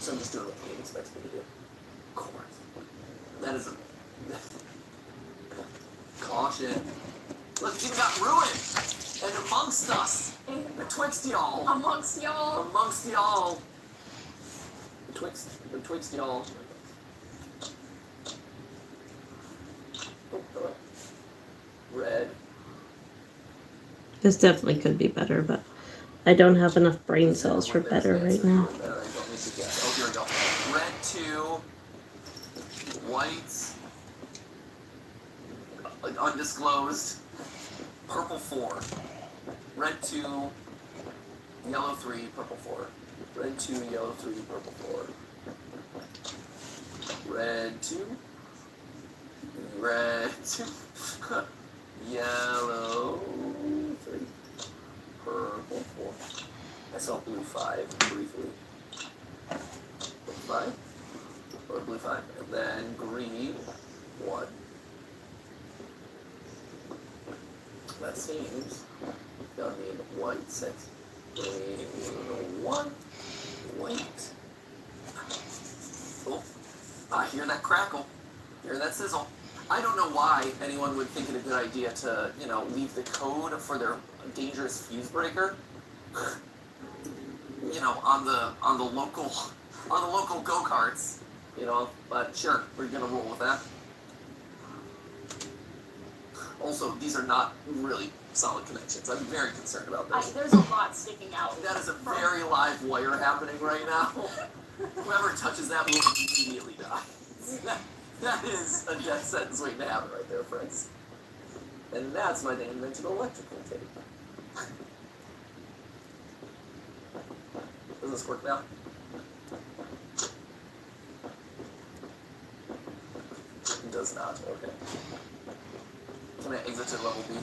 So I'm just doing what the game expects me to do. Of course. That is a... Caution. Look, it's even got ruined! And amongst us! Betwixt y'all! Amongst y'all. Amongst y'all! Betwixt y'all. Oh, hello. Red. This definitely could be better, but I don't have enough brain cells for better right now. Oh, here we go. Red 2. White. Undisclosed. Purple 4. Red 2. Yellow 3. Purple 4. Red 2. Yellow 3. Purple 4. Red 2. Red 2. Yellow 3. Purple 4. I saw blue 5 briefly. Blue 5? Or blue 5. And then green 1. That seems gonna mean white 6. Green 1. White. Oh, I hear that crackle. Hear that sizzle. I don't know why anyone would think it a good idea to, leave the code for their dangerous fuse breaker, on the local go-karts, but sure, we're gonna roll with that. Also, these are not really solid connections. I'm very concerned about this. There's a lot sticking out. That is a very live wire happening right now. Whoever touches that will immediately die. That is a death sentence waiting to happen right there, friends. And that's my name-dimensional electrical tape. Does this work now? It does not. Okay. Can I exit to level B?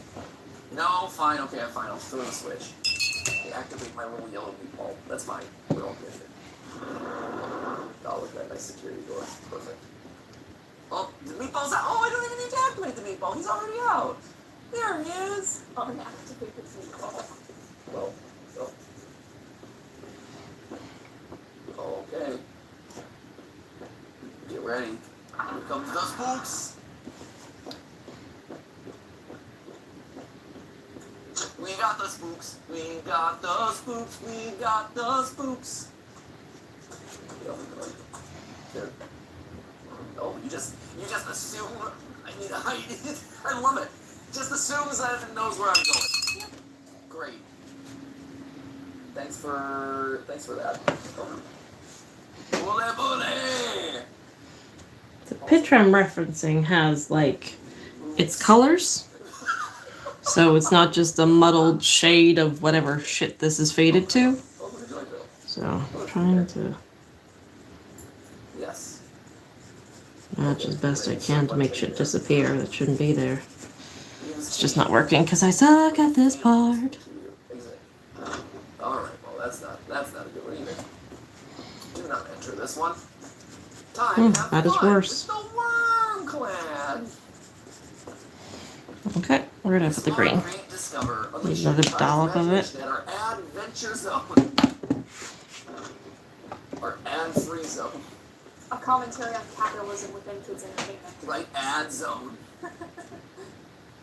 No, fine. Okay, I'm fine. I'll throw the switch. Activate my little yellow meatball. That's fine. We're all good. Oh, look at that nice security door. Perfect. Oh, the meatball's out. Oh, I don't even need to activate the meatball. He's already out. There he is. Unactivated meatball. Well, okay. Get ready. Here comes the spooks. We got the spooks. We got the spooks. We got the spooks. There. Oh, you just assume I need to hide it. I love it. Just assumes that it knows where I'm going. Yep. Great. Thanks for that. Oh. Bully, bully. The picture I'm referencing has, its colors. So it's not just a muddled shade of whatever shit this is faded to. So I'm trying to Yes. match as best I can to make shit disappear that shouldn't be there. It's just not working because I suck at this part. Alright, well that's not a good one either. Do not enter this one. Time to have that is fun worse. with the Worm Clan. Okay, where did I put the green? Need another dollop of it. Our adventure zone. Our ad-free zone. A commentary on capitalism within kids' entertainment. Right, ad zone.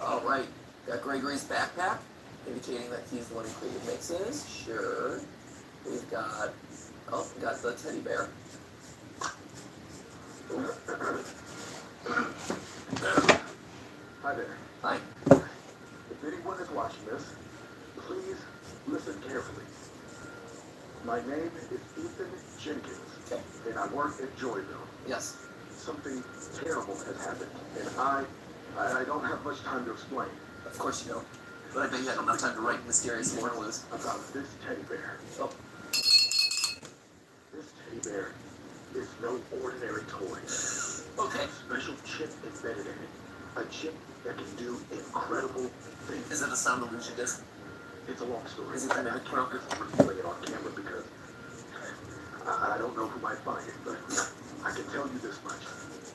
Alright, got Gregory's backpack, indicating that he's the one who created mixes. Sure. We've got the teddy bear. Hi there. Hi. If anyone is watching this, please listen carefully. My name is Ethan Jenkins, Okay. and I work at Joyville. Yes. Something terrible has happened, and I don't have much time to explain. Of course you don't. But I bet you had enough time to write mysterious formulas. About this teddy bear. Oh. This teddy bear is no ordinary toy. Okay. A special chip embedded in it. A chip that can do incredible things. Is it a sound illusion disc? It's a long story. Is it the I Mimic can't Pro? just reveal it on camera because I don't know who might find it, but I can tell you this much.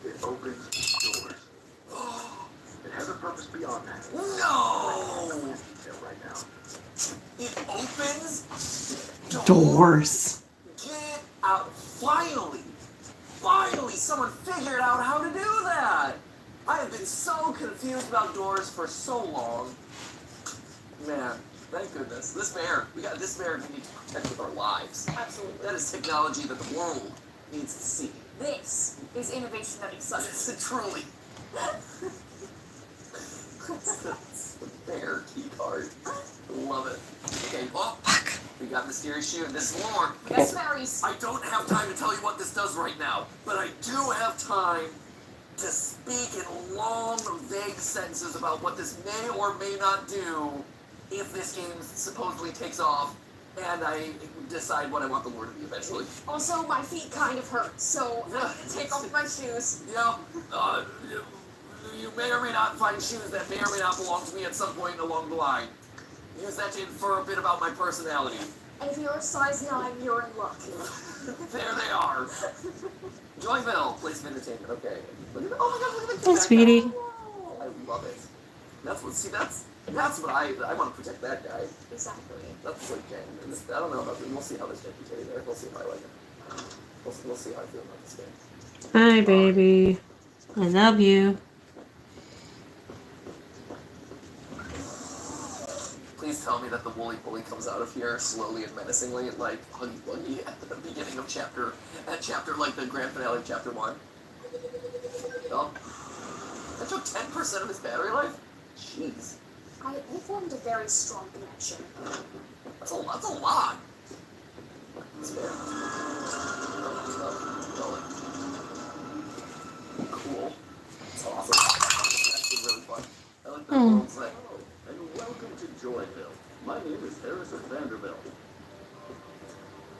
It opens doors. It has a purpose beyond that. No! Detail right now. It opens Doors. Get out. Finally, someone figured out how to do that. I have been so confused about doors for so long. Man, thank goodness. This bear we need to protect with our lives. Absolutely. That is technology that the world needs to see. This is innovation that excites. It's truly. It's the bear key card. Love it. Okay, well, we got mysterious shoe. This is lore. Yes, Mary's. I don't have time to tell you what this does right now, but I do have time to speak in long, vague sentences about what this may or may not do if this game supposedly takes off, and I decide what I want the lore to be eventually. Also, my feet kind of hurt, so I'm gonna take off my shoes. You may or may not find shoes that may or may not belong to me at some point along the line. Use that to infer a bit about my personality. If you're a size 9, you're in luck. There they are. Joyville, place of entertainment. Okay. Look at oh my God! Look at the Hey, sweetie. I love it. That's what I want to protect that guy. Exactly. That's like genuine. I don't know about it. We'll see how this gets teddy there. We'll see if I like it. We'll see how I feel about this game. Hi, baby. I love you. Please tell me that the woolly bully comes out of here slowly and menacingly, like Huggy Wuggy at the beginning of chapter like the grand finale of chapter 1. Oh, that took 10% of his battery life. Jeez, We formed a very strong connection. that's a lot. It's fair. Cool. That's awesome. That's actually really fun. I like the world's like. And welcome to Joyville. My name is Harrison Vanderbilt.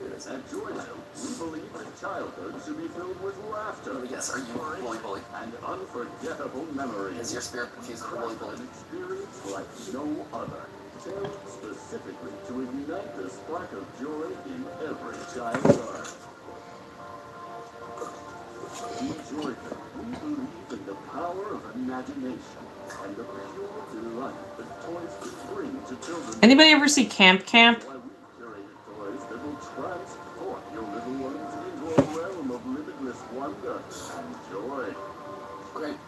At Joyville, we believe that childhood should be filled with laughter. Let me guess, are you Woolly Bully? And unforgettable memories. Is your spirit confused with Woolly Bully? An experience like no other. Tailored specifically to ignite the spark of joy in every child's heart. In Joyville, we believe in the power of imagination and the pure delight that toys can bring to children. Anybody ever see Camp Camp? Why we curated toys that will transport your little ones into a realm of limitless wonder and joy. Great.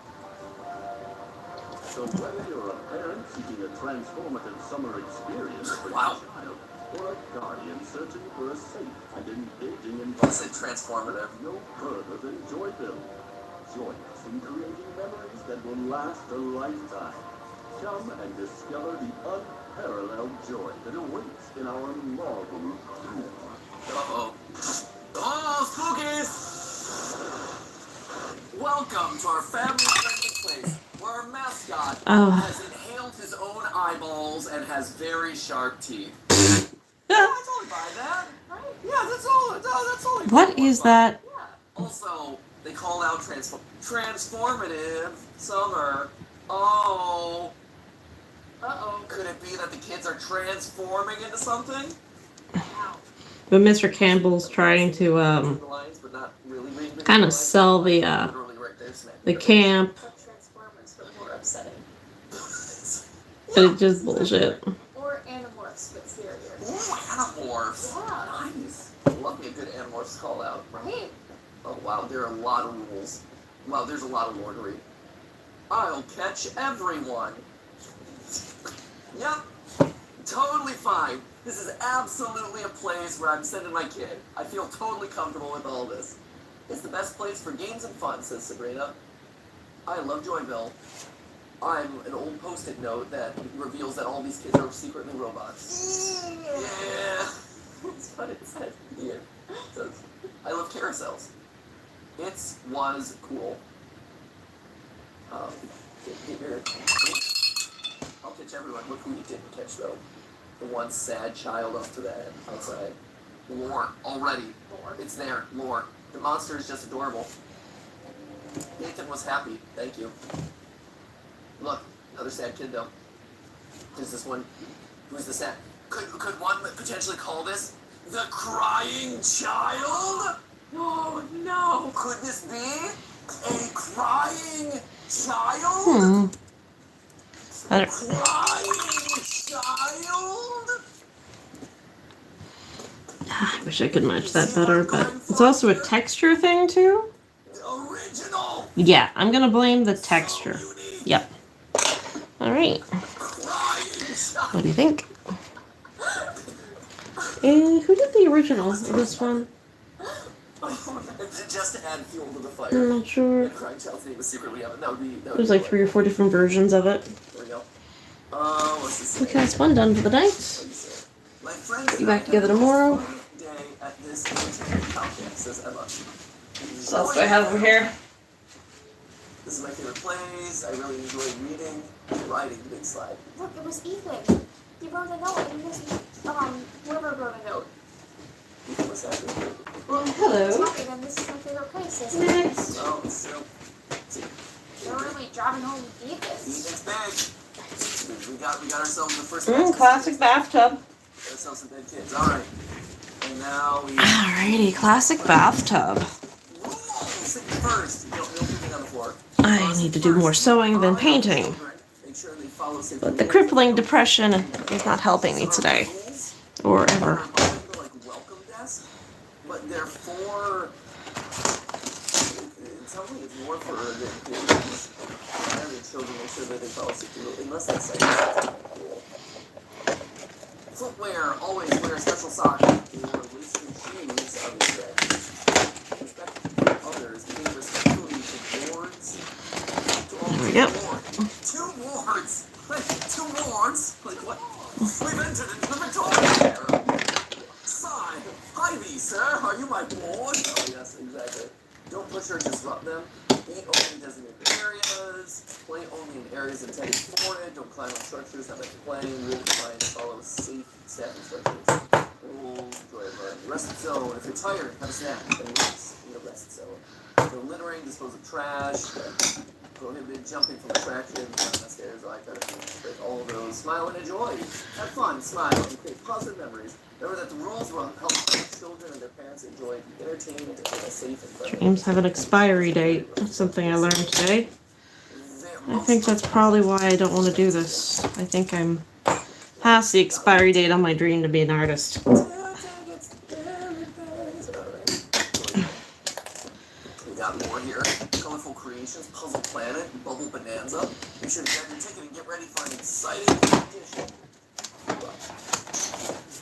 So whether you're a parent seeking a transformative summer experience for Wow. your child, or a guardian searching for a safe and engaging I said environment, transformative. no further than Joyville. Join us in creating memories that will last a lifetime. Come and discover the unparalleled joy that awaits in our marvelous school. Uh-oh. Oh, spookies! Welcome to our family-friendly place, where our mascot has inhaled his own eyeballs and has very sharp teeth. I totally buy that. Right? Yeah, that's all. That's all. What is that? Yeah. Also, they call out transformative summer. Oh. Uh-oh. Could it be that the kids are transforming into something? Wow. But Mr. Campbell's trying to The lines, but not really reading between kind the of lines. sell the Literally right there, smack the there. camp, Like Transformers, but more upsetting. but it's just bullshit. Or Animorphs, but scarier. Ooh, Animorphs. Yeah. Nice. Love me a good Animorphs call out. Right? Oh wow, there are a lot of rules. Wow, there's a lot of lordery. I'll catch everyone. Yep, totally fine. This is absolutely a place where I'm sending my kid. I feel totally comfortable with all this. It's the best place for games and fun, says Sabrina. I love Joyville. I'm an old post-it note that reveals that all these kids are secretly robots. Yeah. That's what it says here. It says, I love carousels. It was cool. Here. I'll catch everyone. Look who you didn't catch, though. The one sad child off to the end outside. Lore, already. Lore. It's there, lore. The monster is just adorable. Nathan was happy. Thank you. Look, another sad kid, though. Who's this one? Who's the sad? Could one potentially call this the crying child? Oh no! Could this be a crying child? I don't, Crying child? I wish I could match that better, but it's also a texture thing too. Original! Yeah, I'm gonna blame the texture. So unique. Yep. All right. Crying child. What do you think? And who did the original of this one? Just to add fuel to the fire. I'm not sure. The crying child's name was secretly Evan. That would be. There's like 3 or 4 different versions of it. There we go. What's this? Okay, that's one done for the night. My friends Be back together tomorrow. day at this campus, says Emma. What else do I have over here? This is my favorite place. I really enjoy reading and riding the big slide. Look, it was Ethan. He wrote a note and this, whoever wrote a note. What's that? Well, It's hello. nothing, and this is my favorite place, isn't it? Next. Oh, so You're really driving home Ethan's. Ethan's big. We got ourselves the first. Classic bathtub. Got ourselves some big kids. All right. And now we. Alrighty, classic bathtub. Sit first. Don't put on the floor. I need to do more sewing than painting, Make sure they follow safe but the crippling depression is not helping me today, or ever. Like welcome desk, but they're for. It sounds like it's more for the kids and the children. Make sure that they follow safety rules, unless that's safe. Footwear, always wear special socks or loosened shoes on the stretch. Respect others, being respectfully to boards. There we go. Two wards! Like, 2 wards? Like, what? We've entered into the Victorian era! Sign! Hi thee, sir! Are you my ward? Oh, yes, exactly. Don't push or disrupt them. Eat only in designated areas. Play only in areas intended for it. Don't climb on structures that make playing. Rule compliance. Follow safe staff instructions. Rules. Enjoy environment. Rest zone. If you're tired, have a snack. Then relax in the rest zone. No littering. Dispose of trash. Prohibited jumping from attractions, climbing the stairs, all that kind of thing. Break all of those. Smile and enjoy. Have fun, smile, and create positive memories. Remember that the rules will help children and their parents enjoy the entertainment in a safe and friendly. Games have an expiry date. That's something I learned today. I think that's probably why I don't want to do this. I think I'm past the expiry date on my dream to be an artist. We got more here. Colorful Creations, Puzzle Planet, Bubble Bonanza. Be sure to grab your ticket and get ready for an exciting competition.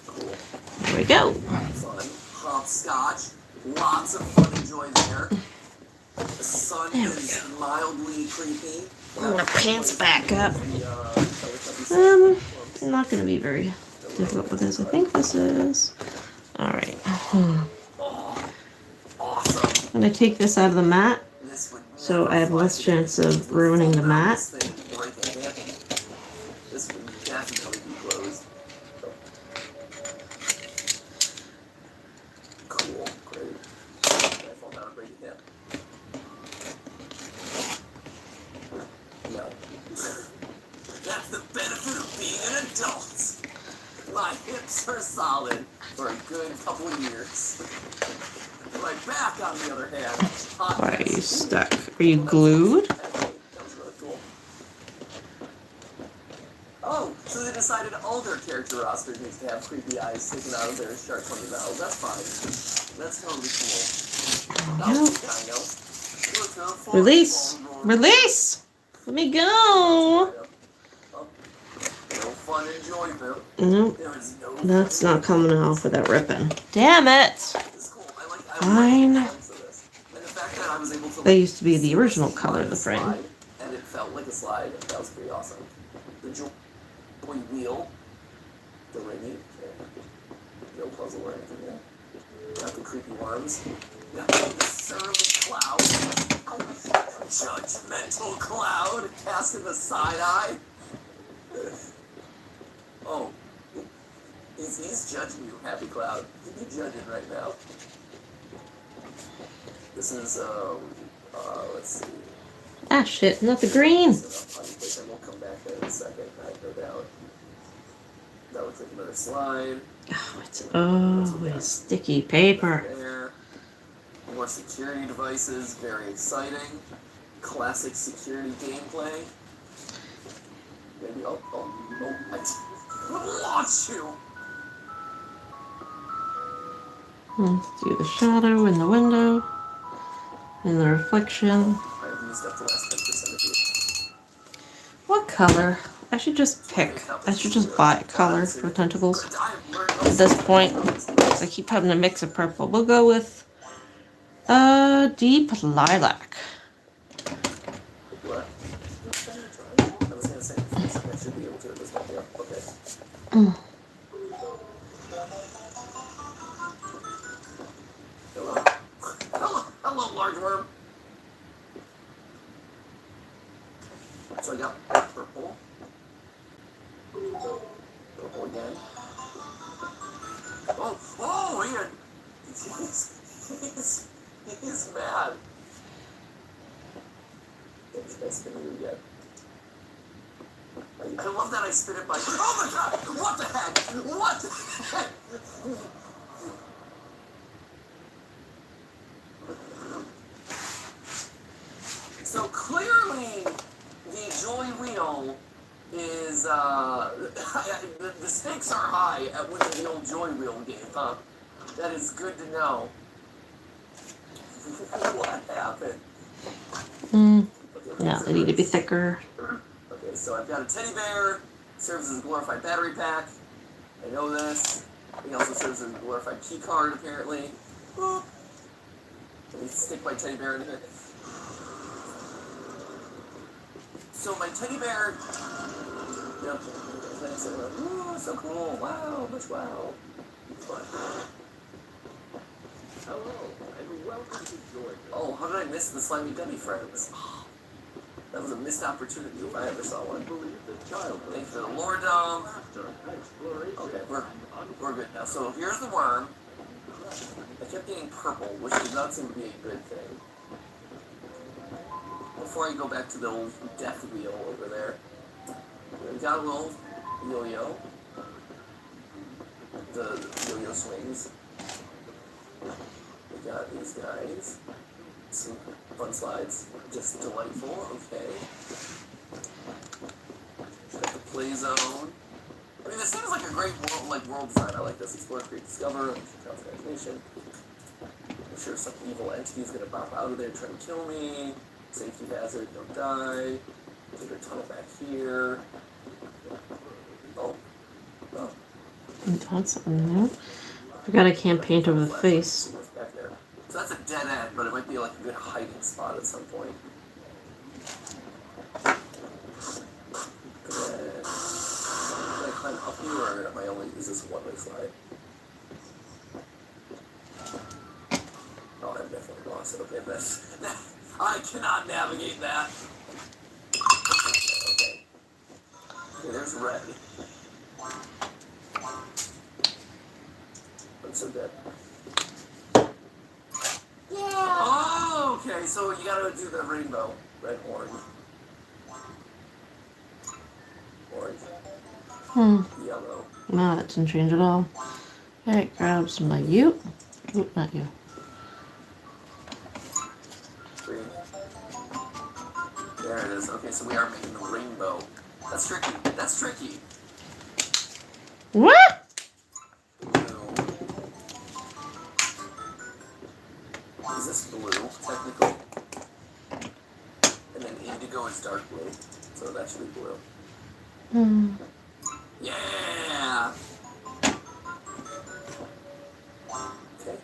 Cool. There we go. Fun. Hopscotch. Lots of fun to enjoy there. The sun There we is mildly creepy. I'm gonna pants back up. Not gonna be very difficult with this. I think this is. Alright. Awesome. I'm gonna take this out of the mat This would so never I have fly less to chance of ruining the mat. This thing breaking down. This would definitely be closed. Cool, great. I fall down and break it down. No. That's the benefit of being an adult. My hips are solid for a good couple of years. My back, on the other hand, hot. Why are you stuck? Are you glued? That was really cool. Oh, so they decided all their character rosters needs to have creepy eyes sticking out of their sharp funny mouths. That's fine. That's totally cool. That was Dino. Release! Release! Let me go! No fun and joy, Bill. Nope. There is no That's not coming off without ripping. Damn it! It's cool. Fine. I like the this. And the fact that I was able to That used to be the original color of the frame. slide, and it felt like a slide. That was pretty awesome. The joy wheel, the ringing, no puzzle or anything there. Got the creepy worms. Got the surly cloud. Judgmental cloud casting the side eye. Oh. He's judging you, Happy Cloud. He'd be judging right now. This is, let's see. Ah, shit, not the green! This is a funny place, and we'll come back there in a second, I have no doubt. That looks like another slide. Oh, it's sticky paper. There. more security devices, very exciting. Classic security gameplay. Maybe I launch you! Let's do the shadow in the window, and the reflection. I've used up the last 10% of you. What color? I should just pick. I should just buy a color for tentacles. At this point, I keep having to mix a purple. We'll go with deep lilac. What? I was gonna say, I should be able to at this point, yeah, okay. Hello? Hello, large worm. So I got purple. Purple again. Oh, Ian! He's mad. He's not spinning you yet. I love that I spin it by. Oh my god! What the heck? What the heck? So clearly, the Joy Wheel is the stakes are high at winning the old Joy Wheel game, huh? That is good to know. What happened? Yeah, they need to be thicker. Okay, so I've got a teddy bear. Serves as a glorified battery pack. I know this. He also serves as a glorified key card, apparently. Let me stick my teddy bear in here. So my teddy bear. Yep. Ooh, so cool. Wow, much wow. Fun. Hello, and welcome to Joy. Oh, how did I miss the Slimy Dummy Friends? That was a missed opportunity if I ever saw one. Believe the child Thank you for the lore dome. after exploration. Okay, we're good now. So here's the worm. I kept getting purple, which did not seem to be a good thing. Before I go back to the old death wheel over there, we got a little yo-yo. The yo-yo swings. We got these guys. Some fun slides. Just delightful. Okay. Got the play zone. I mean, this seems like a great world design. I like this. Explore, create, discover. Imagination. I'm sure some evil entity is gonna pop out of there trying to kill me. Safety hazard, don't die. There's a tunnel back here. Oh. That's something new. I got a can paint over the face. Back there. So that's a dead end, but it might be like a good hiding spot at some point. Can I climb up here, or am I only, is this a one-way slide? Oh, I'm definitely lost it. Okay, that's, I cannot navigate that. Okay. Okay, there's red. I'm so dead. Yeah. Oh, okay, so you gotta do the rainbow. Red, orange. Orange. Yellow. No, that didn't change at all. Alright, grab some of you. Oop, not you. Green. There it is. Okay, so we are making the rainbow. That's tricky. That's tricky. What? Blue. Is this blue, technically? And then indigo is dark blue. So that should be blue. Yeah! Okay.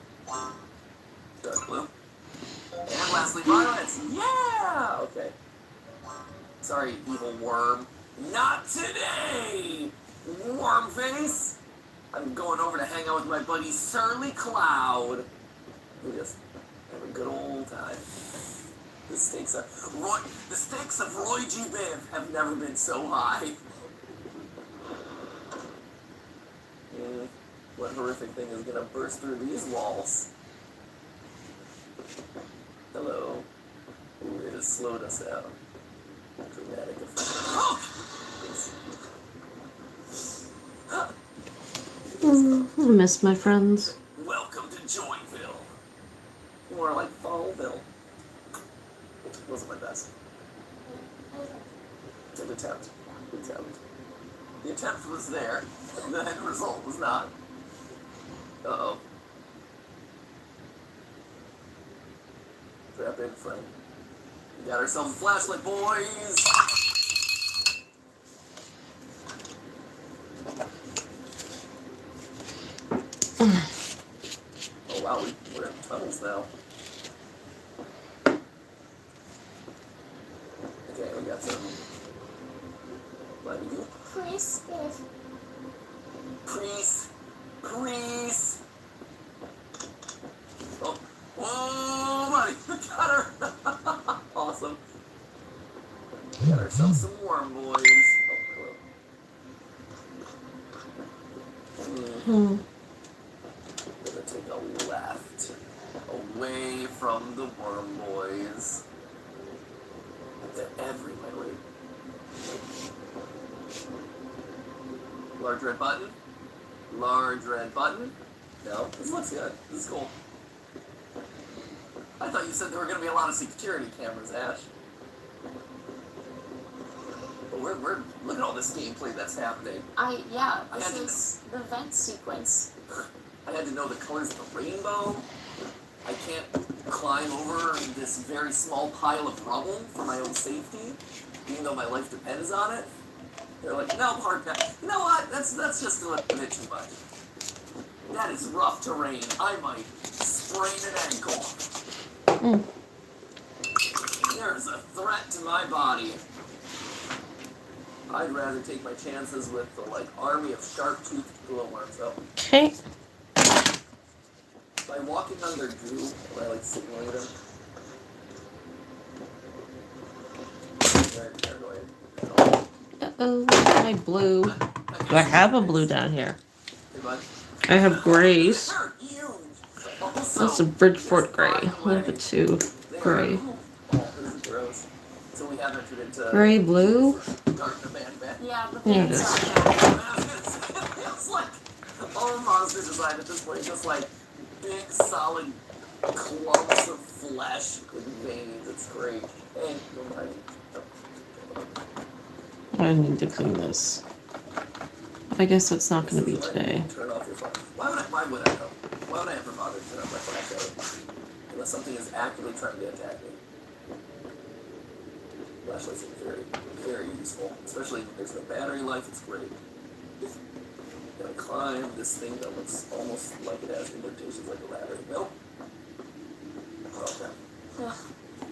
Dark blue. And lastly, violets. Yeah! Okay. Sorry, evil worm. Not today! Worm face! I'm going over to hang out with my buddy Surly Cloud. We just have a good old time. The stakes of Roy G. Biv have never been so high. What horrific thing is gonna burst through these walls? Hello. Ooh, it has slowed us down. Dramatic effect. Oh! I miss my friends. Welcome to Joyville. More like Fallville. Wasn't my best. Good attempt. The attempt was there. The end result was not. Uh-oh. Strap in, friend. We got ourselves a flashlight, boys! Oh wow, we're in tunnels now. Okay, we got some. Let me go. Please, if Crease! Oh, whoa, buddy! We got her! Awesome. We got ourselves some worm, boys. Oh, hello. We're gonna take a left. Away from the worm, boys. They're everywhere. Large red button. No, this looks good. This is cool. I thought you said there were going to be a lot of security cameras, Ash. But we're look at all this gameplay that's happening. this is the vent sequence. I had to know the colors of the rainbow. I can't climb over this very small pile of rubble for my own safety, even though my life depends on it. They're like, no, Hardback. You know what? That's just a bit too much. That is rough terrain. I might sprain an ankle. There's a threat to my body. I'd rather take my chances with the army of sharp-toothed glowworms. Oh. Okay. By walking on their goo, or I signaling them. They're annoying. Uh-oh, my blue. Do I have a blue down here? Hey, bud. I have grays. They're huge. That's a Bridgeport gray. A little bit too gray. Oh, this is gross. So we have entered into Gray, blue. Garden of Man. Yeah, the There it vents is. are there. It's like all monster design at this point, just like big solid clumps of flesh with veins. It's great. Hey, don't mind. I need to clean this. I guess it's not going to be today. Turn off your phone. Why would I know? Why would I ever bother to turn off my flashlight? Unless something is actively trying to attack me. Flashlights are very, very useful. Especially if there's no battery life, it's great. Gonna climb this thing that looks almost like it has indentations like a ladder. Nope. Okay. Ugh.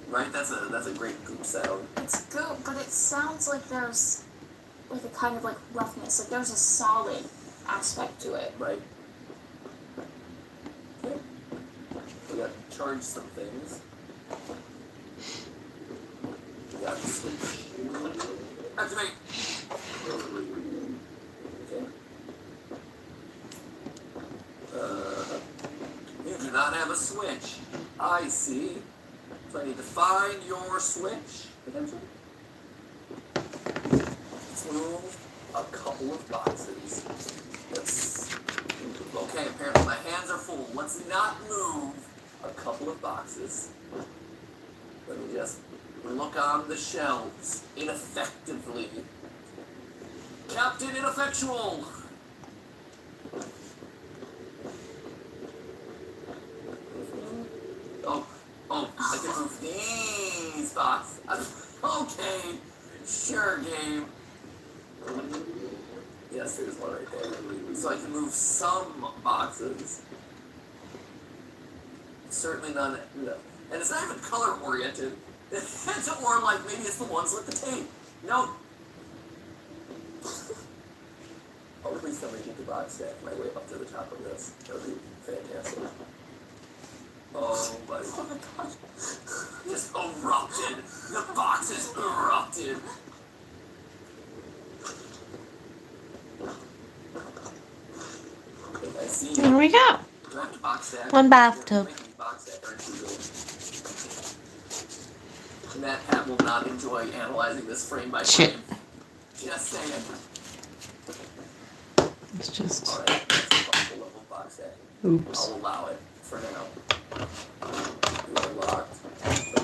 Right? That's a great goop sound. It's good, but it sounds like there's a kind of roughness. Like there's a solid aspect to it. Right? Okay. We got to charge some things. We got to switch. Activate! Okay. You do not have a switch. I see. So I need to find your switch, potentially. Let's move a couple of boxes. Okay, apparently my hands are full. Let's not move a couple of boxes. Let me just look on the shelves ineffectively. Captain Ineffectual! Oh, I can move these boxes. Okay, sure, game. Yes, there's one right there. So I can move some boxes. Certainly none. No. And it's not even color oriented. It's more like maybe it's the ones with the tape. No. Oh, please tell me to get the box stack my way up to the top of this. That would be fantastic. Oh, buddy. Oh my god. Just erupted. The box is erupted. I see. There we go. Draft box stack. One bathtub. Box stack, aren't you really? Matt Pat will not enjoy analyzing this frame by Shit. frame. Just saying. It's just. Alright, that's a comfortable level box stack. Oops. I'll allow it for now.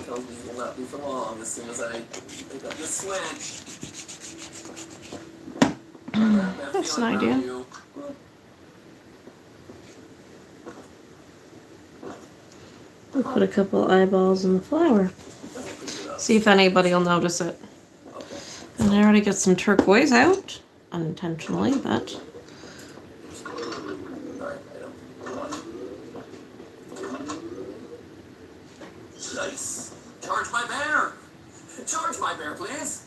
tells me he will not be for long as soon as I pick up this switch. That's an idea. We'll put a couple eyeballs in the flower. See if anybody will notice it. And I already got some turquoise out, unintentionally, but... Nice. Charge my bear! Charge my bear, please!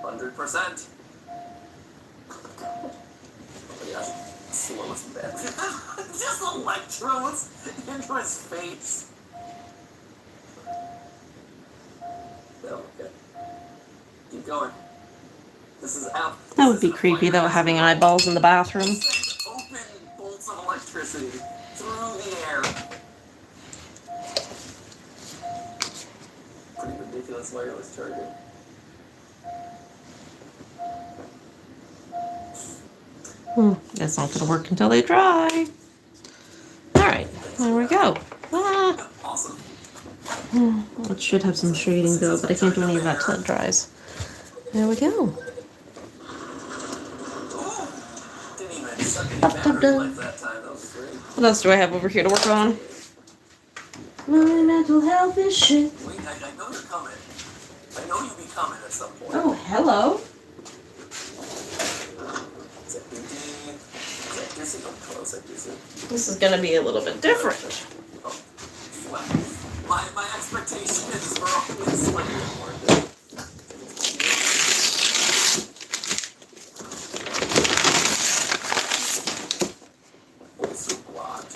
100%. Oh my gosh. Slowest bear. Just electrodes into his face. Oh, okay. Keep going. This is out. That would be creepy, though, having eyeballs in the bathroom. Open bolts of electricity through the air. Pretty ridiculous wireless charging. That's not gonna work until they dry. Alright, there we go. Ah. Awesome. It should have some shading though, but I can't do any of that till it dries. There we go. Ooh. Didn't even suck any battery life that time. That was great. What else do I have over here to work on? My mental health is shit. Wait, I know you're coming. I know you'll be coming at some point. Oh, hello. This is gonna be a little bit different. Oh, well, my expectation is we're only slightly more than also blocked.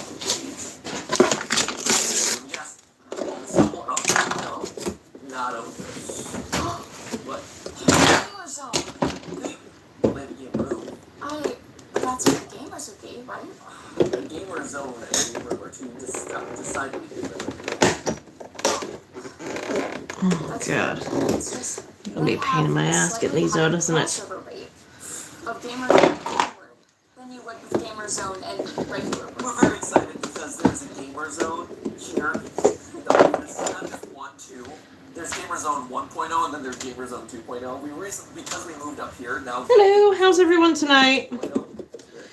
Yes. No, not over. What? Gamer zone. Play the game room. That's what gamers would be, right? A gamer zone and a game room are two decidedly different. Oh, God. It's just It's gonna be a pain in my ass getting these out, isn't it? crossover rate of gamer and game room than you would with gamer zone and regular room. We're very excited because there's a gamer zone here. There's not just 1, 2. There's gamer zone 1.0 and then there's gamer zone 2.0. We recently, because we moved up here, now. Hello, how's everyone tonight? 2.0.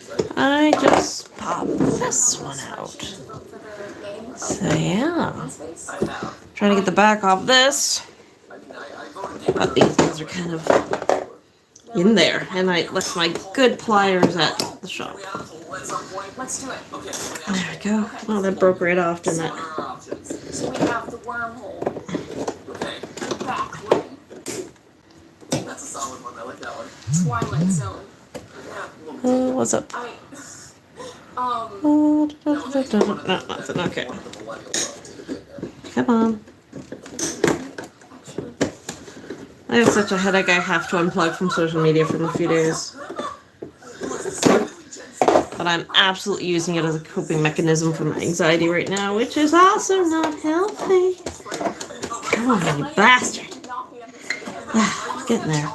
Very excited. I just popped this one out. So, yeah. I have. Trying to get the back off this. I mean, I voted gamer But these ones are kind of in there. And I left my good pliers at the shop. We have a poll at some point. Let's do it. Okay, so we have There we go. Well, that broke right off, didn't it? what are our options. So we have the wormhole, Okay, the back room, that's a solid one. I like that one. Twilight Zone. Yeah, a little bit. What's up? No, Nothing. Okay. One of the millennials. Come on. I have such a headache I have to unplug from social media for a few days. But I'm absolutely using it as a coping mechanism for my anxiety right now, which is also not healthy. Come on, you bastard. Getting there.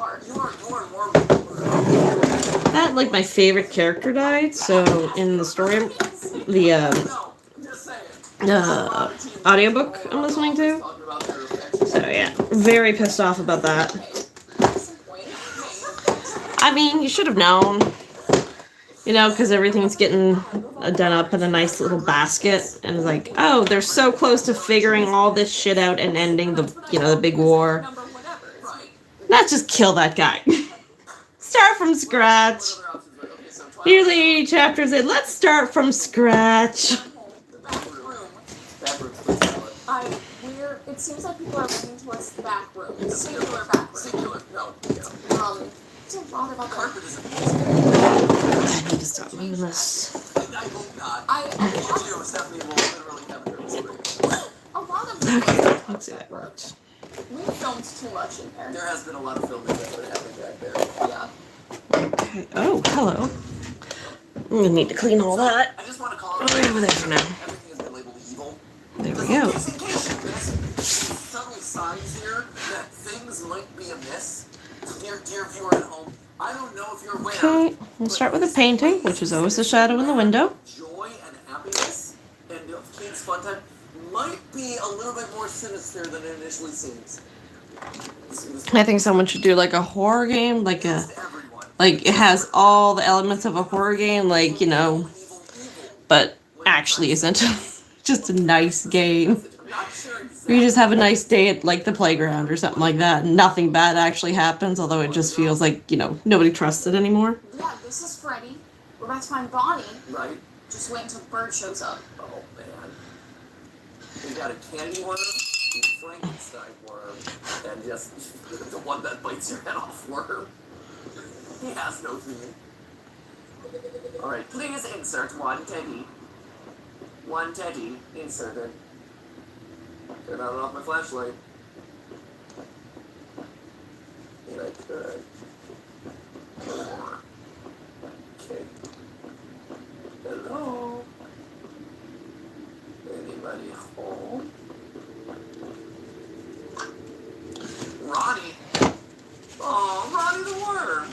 That, like, my favorite character died, so in the story, the audiobook I'm listening to. So, yeah, very pissed off about that. I mean, you should have known. You know, because everything's getting done up in a nice little basket. And it's like, oh, they're so close to figuring all this shit out and ending the, the big war. Not just kill that guy. Start from scratch. Nearly 80 chapters in. Let's start from scratch. It seems like people are leaning towards the back room. Singular back room. Singular, no, yeah. There's a lot of other Carpet is amazing. I need to stop moving this. I hope not. You, Stephanie, will literally have a nervous breakdown. a lot of Okay, let's see if that works. we filmed too much in there. There has been a lot of filming that's been happening back there. Yeah. Okay. Oh, hello. I'm gonna need to clean all that. I just want to call it Over there for now. Everything has been labeled evil. There we go. Just in case you miss subtle signs here that things might be amiss. Dear viewer at home, I don't know if you're aware. Okay, we'll start with the painting, which is always the shadow in the window. Joy and happiness and kids' fun time. might be a little bit more sinister than it initially seems. I think someone should do like a horror game, like Everyone. it has all the elements of a horror game, like, you know, but actually isn't. Just a nice game. I'm not sure Or exactly. you just have a nice day at like the playground or something like that, and nothing bad actually happens, although it just feels like, you know, nobody trusts it anymore. Yeah, this is Freddy. We're about to find Bonnie. Right? Just wait until Bird shows up. Oh man. We got a candy worm, a Frankenstein worm, and just the one that bites your head off worm. He has no theme. Alright, please insert one teddy. One teddy inserted. Turn on and off my flashlight. And I could. Okay. Hello? Anybody home? Ronnie! Oh, Ronnie the worm!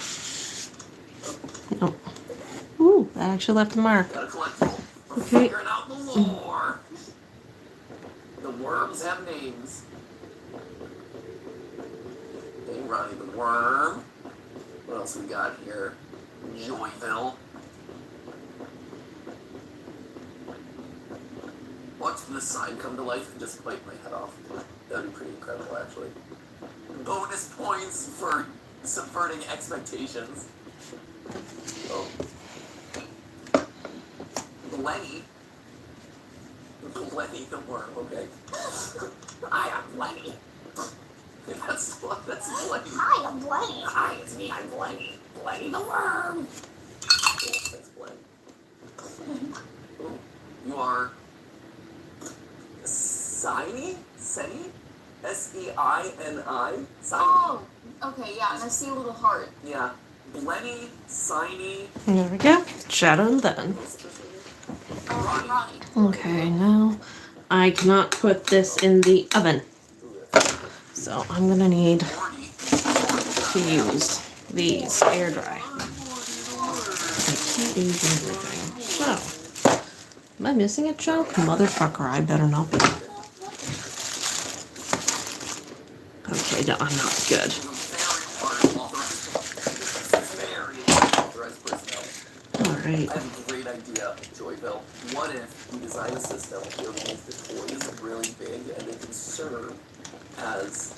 Oh. Ooh, that actually left a mark. Got a collectible. We're Okay. figuring out the lore. The worms have names. Hey, Ronnie the worm. What else we got here? Joyville. Watch this sign come to life and just bite my head off. That'd be pretty incredible, actually. Bonus points for subverting expectations. Oh. Lenny. Lenny the worm, okay. I am Lenny. That's Lenny. Hi, I'm Lenny. Hi, it's me, I'm Lenny. Lenny the worm. Oh, that's Glenn. Oh, you are Sini? Seni? S-E-I-N-I? Sini? Oh, okay, yeah, and I see a little heart. Yeah. Blenny, Sini. There we go. Shadow then. Ronnie. Okay, now I cannot put this in the oven. So I'm gonna need to use these air dry. I can't use everything. So, am I missing a chunk? Motherfucker, I better not be. Okay, no, I'm not good. Alright. I have a great idea, Joyville. What if we design a system where we make the toys really big and they can serve as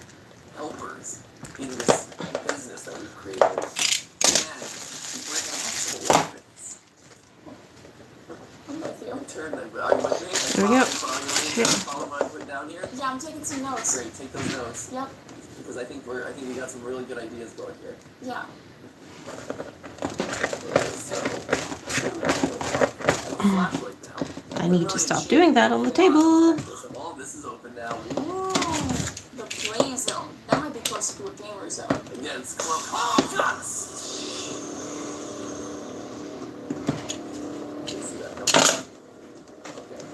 helpers in this business that we've created? And we bring in actual weapons. I'm with you. Turn them. Are you with me? There we go. Follow what I put down here? Yeah, I'm taking some notes. Great, take those notes. Yep, Because I think we got some really good ideas going here. yeah. Flashlight now. I need to stop doing that on the table. All this is open now. Ooh, the playing zone. That might be closer to a gamer zone. Against close. Oh, guns! See that coming?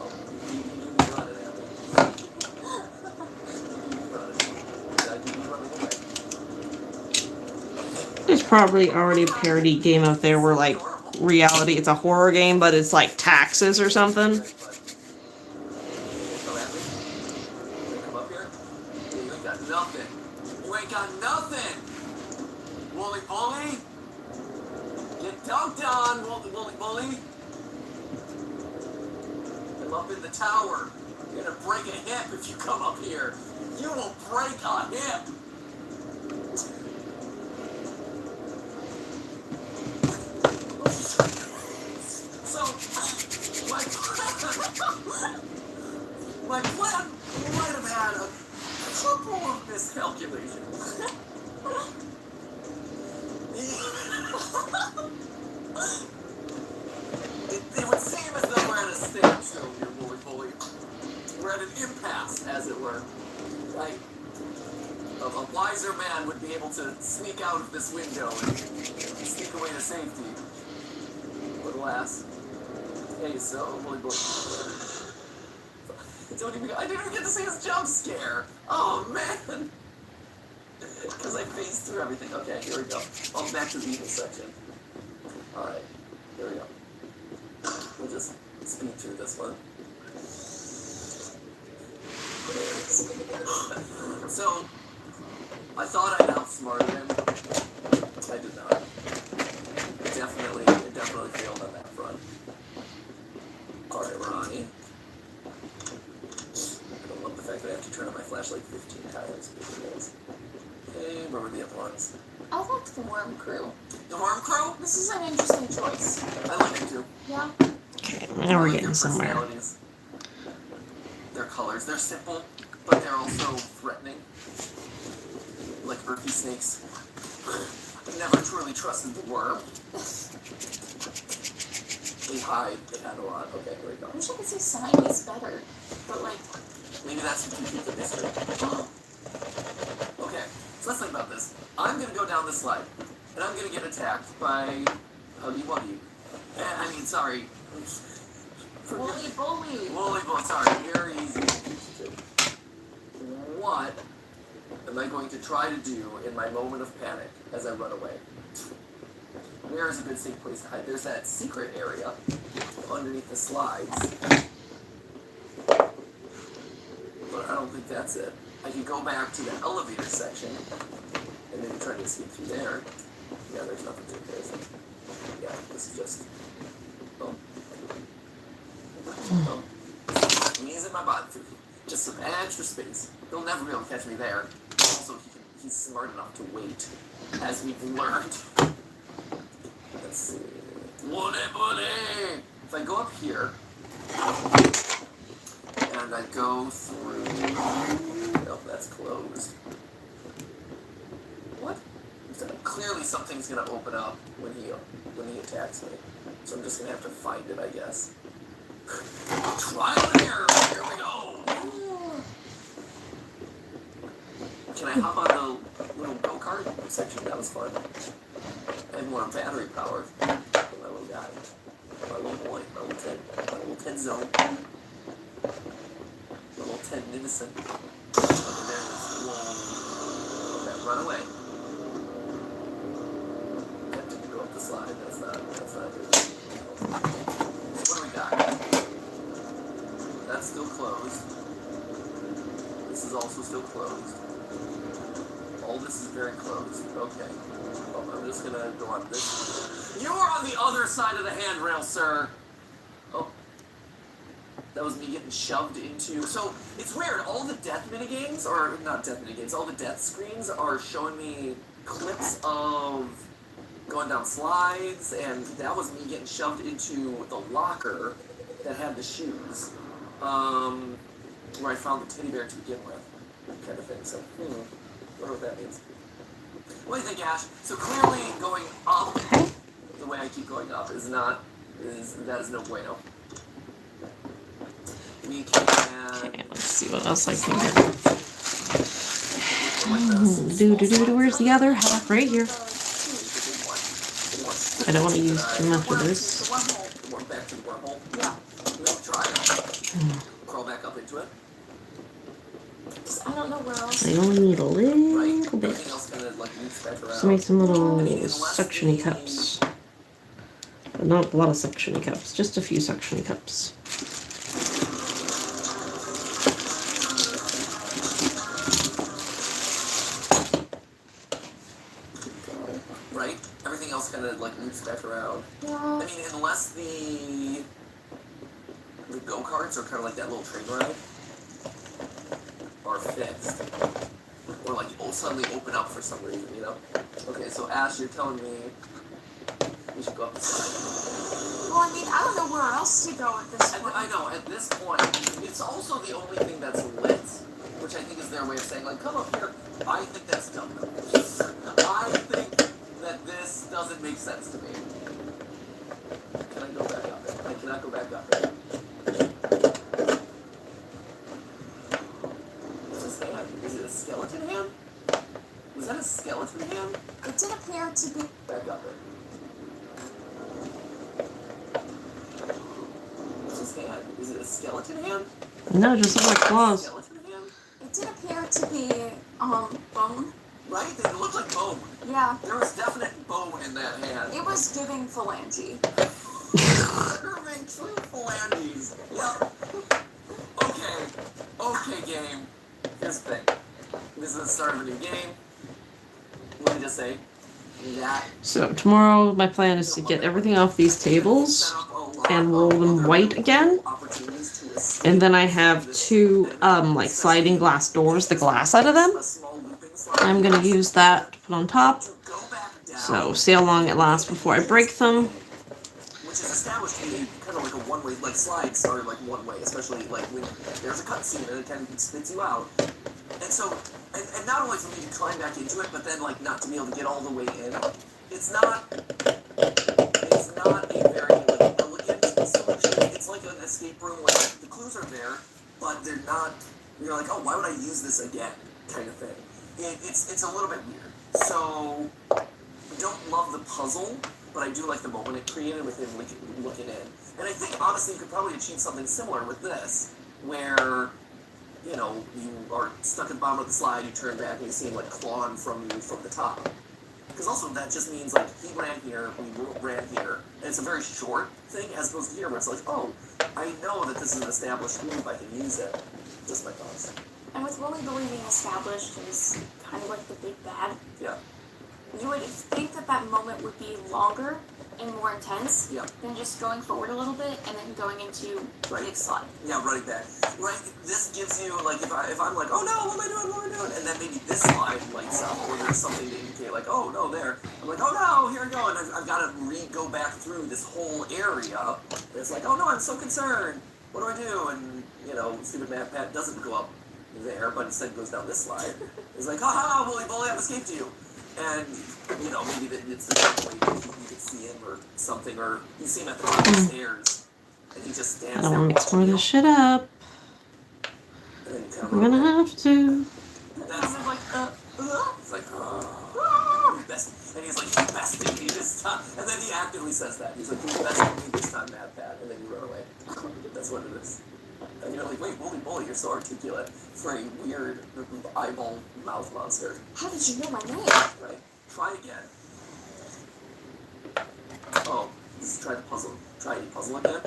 Okay, you run it, Abby. Run it. Did I do you running away? There's probably already a parody game out there where, like, reality, it's a horror game, but it's like taxes or something. Come at me. You come up here? Yeah, you ain't got nothing. You ain't got nothing! Wooly bully! Get dunked on, Wooly bully! I'm up in the tower. You're gonna break a hip if you come up here. You will break a hip! So, my plan might have had a couple of miscalculations. It would seem as though we're at a standstill here, Wooly Bully. We're at an impasse, as it were. Right? A wiser man would be able to sneak out of this window and sneak away to safety. But alas. Hey, so, Wooly Bully. I didn't even get to see his jump scare. Oh, man. Because I phased through everything. Okay, here we go. Oh, back to the evil section. Alright, here we go. We'll just speed through this one. So, I thought I'd outsmarted him. I did not. It definitely failed on that front. Alright, Ronnie. I don't love the fact that I have to turn on my flashlight 15 times. Hey, where were the other ones? I like the Worm Crew. The Worm Crew? This is an interesting choice. I like it too. Yeah. Okay, I now we're like getting their somewhere. personalities. Their colors. They're simple, but they're also threatening. Like earthy snakes. I've never truly trusted the worm. They hide a lot. Okay, here we go. I wish I could say Siamese better, but like, Maybe that's what keeps the mystery. Okay, so let's think about this. I'm gonna go down this slide, and I'm gonna get attacked by Huggy Wuggy. I mean, sorry. Wooly Bully. Wooly Bull, sorry. Very easy to teach you. What am I going to try to do in my moment of panic as I run away? Where is a good safe place to hide? There's that secret area underneath the slides. But I don't think that's it. I could go back to the elevator section and maybe try to escape through there. Yeah, there's nothing to it, is it? Yeah, this is just... Oh. Oh. Squeeze in my body through. Just some extra space. They'll never be able to catch me there. Also, he's smart enough to wait, as we've learned. Let's see. Woody Woody! If I go up here, and I go through... Nope, that's closed. What? Clearly something's gonna open up when he attacks me. So I'm just gonna have to find it, I guess. Trial and error! Here we go! Can I hop on the little go-kart section? That was fun. And more battery powered. My little guy. My little boy. My little 10. My little 10 zone. My little 10 innocent. Okay, there it is. Whoa. Okay, run away. Okay, go up the slide. That's not good. What do we got? That's still closed. This is also still closed. All this is very closed. Okay. Oh, I'm just gonna go on this. You are on the other side of the handrail, sir! Oh. That was me getting shoved into... So, it's weird. All the death minigames, or not death minigames, all the death screens are showing me clips of going down slides, and that was me getting shoved into the locker that had the shoes. Where I found the teddy bear to begin with. Kind of thing. So, I wonder what that means. What do you think, Ash? So clearly going up, the way I keep going up, that is no bueno. We can... Okay, let's see what else I can get. Where's the other half? Right here. I don't want to use too much of this. The wormhole. Back to the wormhole. Yeah. We'll try it. Crawl back up into it. I don't know where else. I only need a little Right. bit. Everything else kind of like loops back around. So make some little suction-y cups. But not a lot of suction-y cups, just a few suction-y cups. Right? Everything else kind of like loops back around. Yeah. I mean, unless the go-karts are kind of like that little train ride are fixed. Or like suddenly open up for some reason, you know? Okay, so Ash, you're telling me we should go up the side. Well, I mean, I don't know where else to go at this point. I know, at this point, it's also the only thing that's lit, which I think is their way of saying, like, come up here. I think that's dumb. I think that this doesn't make sense to me. Can I go back up there? I cannot go back up there. What's this hand? Is it a skeleton hand? Was that a skeleton hand? It did appear to be. Back up there. What's this hand? Is it a skeleton hand? No, just look like claws. Skeleton hand? It did appear to be, bone. Right? They look like bone. Yeah. There was definite bone in that hand. It was giving phalange. Serving true phalanges. Yep. Okay. Okay, game. Here's the thing. This is the start of a new game. Let me just say that. So tomorrow my plan is to get everything off these tables and roll them white again. And then I have two like sliding glass doors, the glass out of them. I'm gonna use that to put on top. So see how long it lasts before I break them. Which is established to be kind of like a one-way, like slides are like one way, especially like when there's a cutscene and it kind of spits you out. And so, and not only for me to climb back into it, but then like not to be able to get all the way in. It's not a very like elegant solution. It's like an escape room where the clues are there, but they're not. You're like, oh, why would I use this again? Kind of thing. It's a little bit weird. So, I don't love the puzzle, but I do like the moment it created with him looking in. And I think honestly, you could probably achieve something similar with this, where you know, you are stuck at the bottom of the slide, you turn back and you see him like clawing from you from the top. Because also that just means like he ran here, we ran here, and it's a very short thing as opposed to here where it's like, oh, I know that this is an established move, I can use it. Just my thoughts. And with Wooly Bully being established as kind of like the big bad, Yeah. you would think that that moment would be longer and more intense Yeah. than just going forward a little bit and then going into the Right. big slide. Yeah, running back. Right, this gives you, like, if I'm like, oh no, what am I doing? And then maybe this slide lights up, or there's something to indicate, like, oh no, there. I'm like, oh no, here I go, and I've got to go back through this whole area. And it's like, oh no, I'm so concerned. What do I do? And, you know, stupid Mad Pat doesn't go up there, but instead goes down this slide. It's like, haha, Wooly Bully, I've escaped you. And, you know, maybe it's the way you can see him or something, or you see him at the top of the stairs, and he just stands I there. don't want to mix more of this shit up. And then you kind of I'm gonna have to. That's like, it's like, best, and he's like, you bested me this time. And then he actively says that. He's like, you bested me this time, Mad Pat. And then you run away. That's what it is. And you're like, wait, Wooly Bully, you're so articulate for a weird eyeball mouth monster. How did you know my name? Right? Try again. Oh, let's try the puzzle. Try the puzzle again.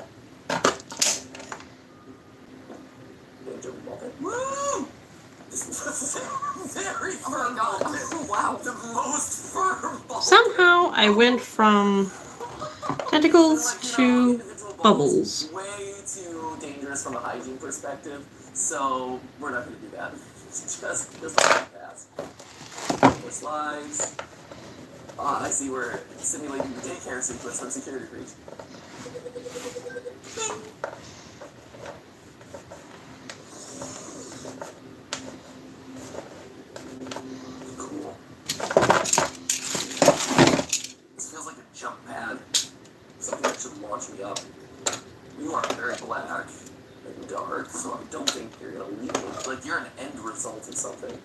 Woo! Very firm ball. Wow. The most firm ball. Somehow I went from tentacles to bubbles. Way too dangerous from a hygiene perspective, so we're not going to do that. just let it pass. More slides. I see we're simulating the daycare sequence from Security Breach. Cool. This feels like a jump pad. Something that should launch me up. You are very black and dark, so I don't think you're gonna leave me. Like, you're an end result of something.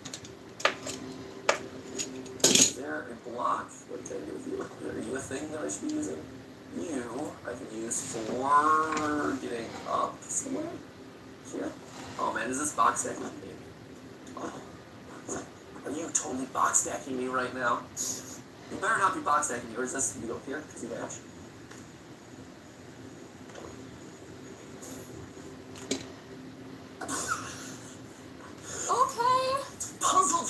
Is there a block? What can I do with you? Are you a thing that I should be using? You, I can use for getting up somewhere? Here? Oh man, is this box stacking me? Oh. Are you totally box stacking me right now? You better not be box stacking me, or is this you go here? Because you match. Okay. Puzzle.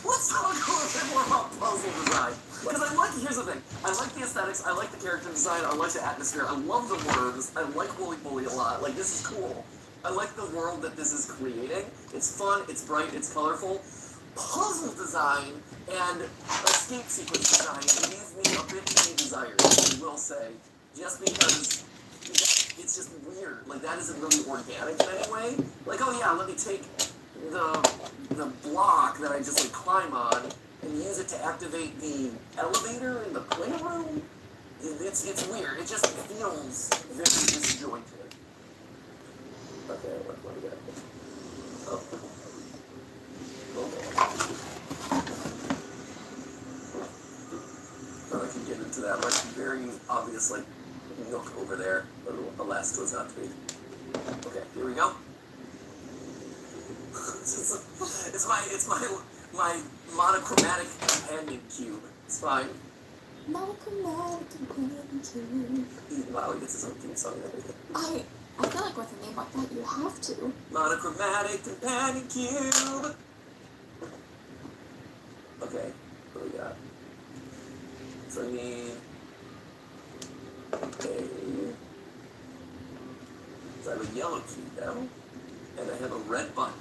Let's talk a little bit more about puzzle design. Because I like. Here's the thing. I like the aesthetics. I like the character design. I like the atmosphere. I love the words. I like Wooly Bully a lot. Like, this is cool. I like the world that this is creating. It's fun. It's bright. It's colorful. Puzzle design and escape sequence design leaves me a bit to be desired, I will say. Just because it's just weird. Like, that isn't really organic in any way. Like, oh yeah, let me take the block that I just like climb on and use it to activate the elevator in the playroom. It's weird. It just feels very disjointed. Okay, what do we got? Oh. Okay. Thought I could get into that like very obvious like nook over there, but alas it was not to be. Okay, here we go. It's my monochromatic companion cube. It's fine. Monochromatic companion cube. Wow, he gets his own theme song and everything. I feel like with have a name like that, you have to. Monochromatic companion cube. Okay, what do we got? So I need so I have a yellow cube now, and I have a red button.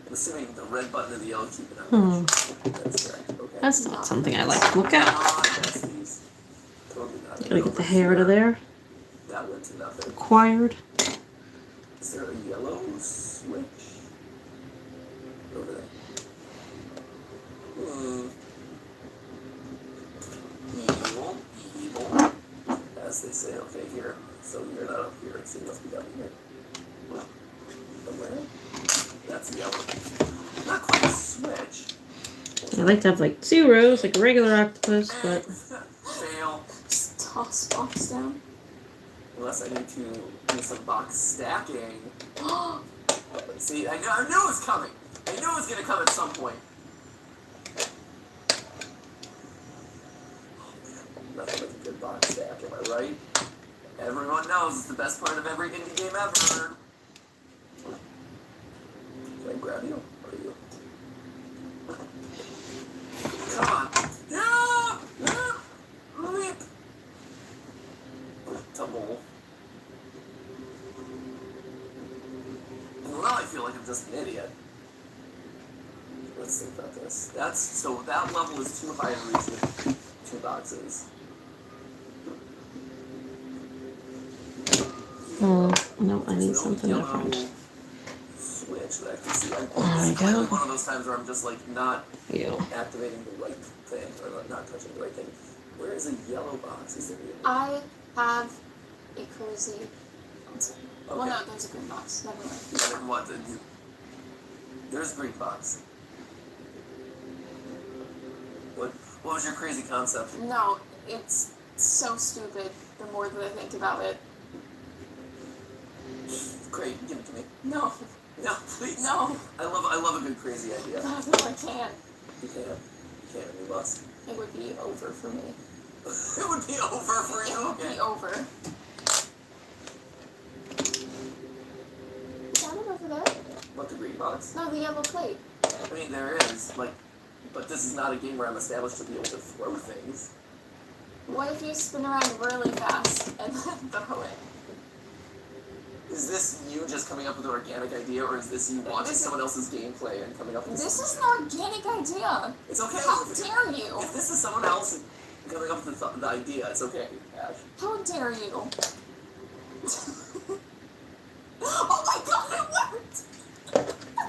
I'm assuming the red button and the yellow cube. That's correct. Okay. That's not something I like to look at. That's these. Totally not. Gotta get the hair out of there. That went to nothing. Acquired. Is there a yellow switch? Over there. Evil. As they say, okay, here. So you're not up here, so you must be down here. Somewhere. That's yellow. Not quite a switch. I like to have like 2 rows, like a regular octopus, but Fail. Just toss box down. Unless I need to do some box stacking. See, I knew it was coming. I knew it was going to come at some point. Oh, man. Nothing like a good box stack, am I right? Everyone knows it's the best part of every indie game ever. Can I grab you? Or are you? Come on. No! No! Leap! Tumble. Well, I feel like I'm just an idiot. Let's think about this. So that level is too high in reach with 2 boxes. no, I need something different. Switch that I can see. There we go. One of those times where I'm just like not You. activating the right thing or not touching the right thing. Where is a yellow box? Is there a I have a crazy concept. Okay. Well, no, there's a green box. Never mind. What? There's a green box. What was your crazy concept? No, it's so stupid the more that I think about it. Great, give it to me. No, No, please. no, I love a good crazy idea. no, I can't. You can't. You must. It would be over for me. It would be over for you. It would Okay. be over. Is that it over there? What, the green box? No, the yellow plate. I mean, there is, but this is not a game where I'm established to be able to throw things. What if you spin around really fast and then throw it? Is this you just coming up with an organic idea, or is this you watching This is- someone else's gameplay and coming up with This is something? an organic idea. It's okay. How If- dare you? If this is someone else coming up with the idea, it's okay, Ash. How dare you? Oh my god, it worked!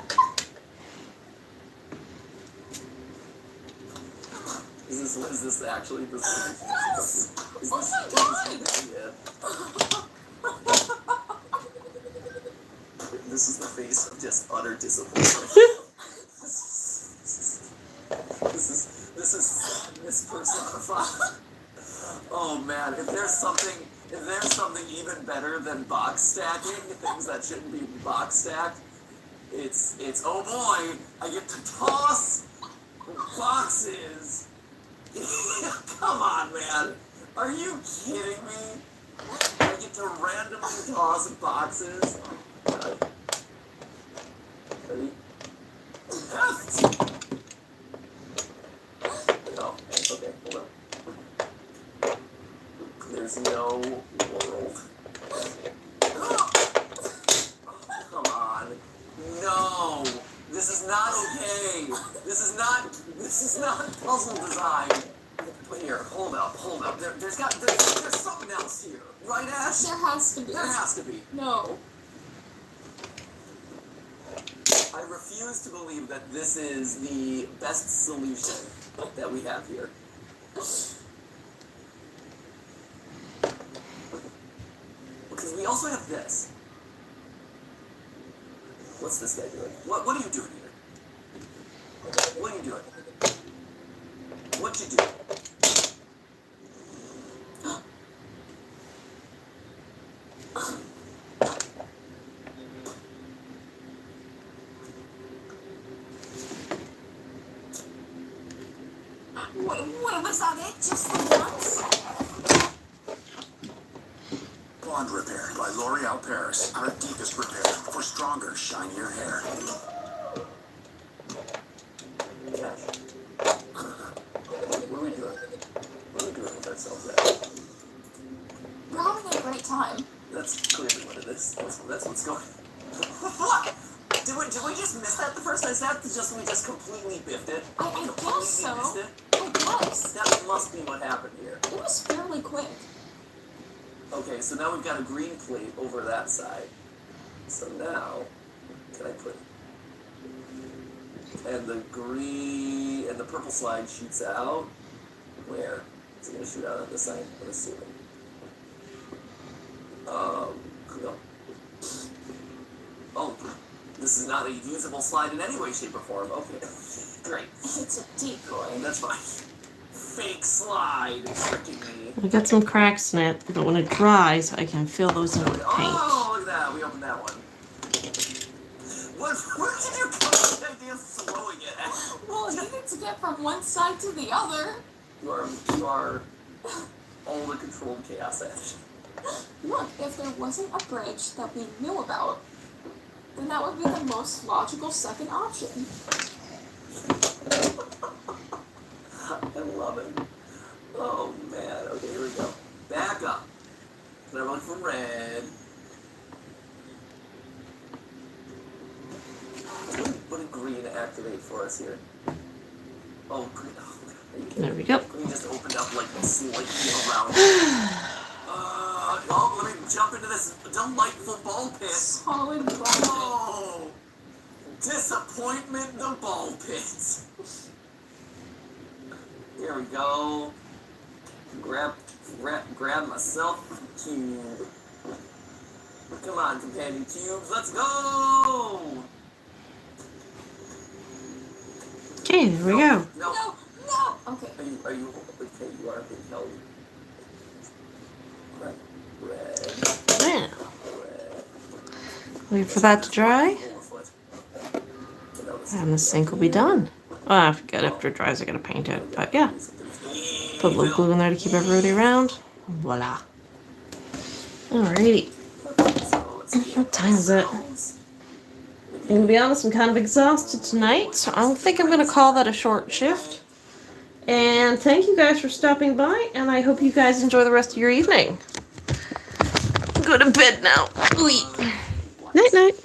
Is this actually the solution? Yes! Is Oh this my god! This is the face of just utter disappointment. This is sadness personified. Oh man, if there's something even better than box stacking, things that shouldn't be box stacked, it's oh boy, I get to toss boxes. Come on, man. Are you kidding me? I get to randomly toss boxes. Ready? Yes! No. Okay, hold on. There's no world. Come on. No! This is not okay! This is not puzzle design. But here, hold up. There's something else here. Right, Ash? There has to be. There has to be. No. I refuse to believe that this is the best solution that we have here. Because we also have this. What's this guy doing? What are you doing here? What are you doing? What'd you do? What was that it? Just the once? Bond repair. by L'Oreal Paris. Our deepest repair for stronger, shinier hair. What are we doing? What are we doing with ourselves at? We're having a great time. That's clearly what it is. That's what's going on. What? Did we just miss that the first time? Is that just we just completely biffed it? I Completely guess so. missed it? I guess. That must be what happened here. It was fairly quick. Okay, so now we've got a green plate over that side. So now, can I put... And the green... And the purple slide shoots out. Where? Is it going to shoot out on this side? I'm assuming. No. Oh, this is not a usable slide in any way, shape, or form. Okay, great. It's a decoy. That's fine. Fake slide, tricking me. I got some cracks in it, but when it dries, I can fill those in with paint. Oh, look at that. We opened that one. Where did you come with the idea of throwing it at? Well, you need to get from one side to the other. You are all the controlled chaos edge. Look, if there wasn't a bridge that we knew about, then that would be the most logical second option. I love it. Oh, man. Okay, here we go. Back up. Can I run for red? What did green activate for us here? Oh, green. Oh, There we go. green just opened up like slightly around. Let me jump into this delightful ball pit. Solid ball. Oh, disappointment, the ball pit. Here we go. Grab myself a cube. Come on, companion cubes, let's go! Okay, there we go. No. No! Okay. Are you okay? You are being held. Right. Red. Yeah. Red. Wait for that to dry, Overfoot. and the sink will be done. Oh, I forget after it dries, I gotta paint it. But yeah, put a little glue in there to keep everybody around. Voila. Alrighty. What time is it? I'm gonna be honest, I'm kind of exhausted tonight, so I think I'm gonna call that a short shift. And thank you guys for stopping by, and I hope you guys enjoy the rest of your evening. Go to bed now. Night night.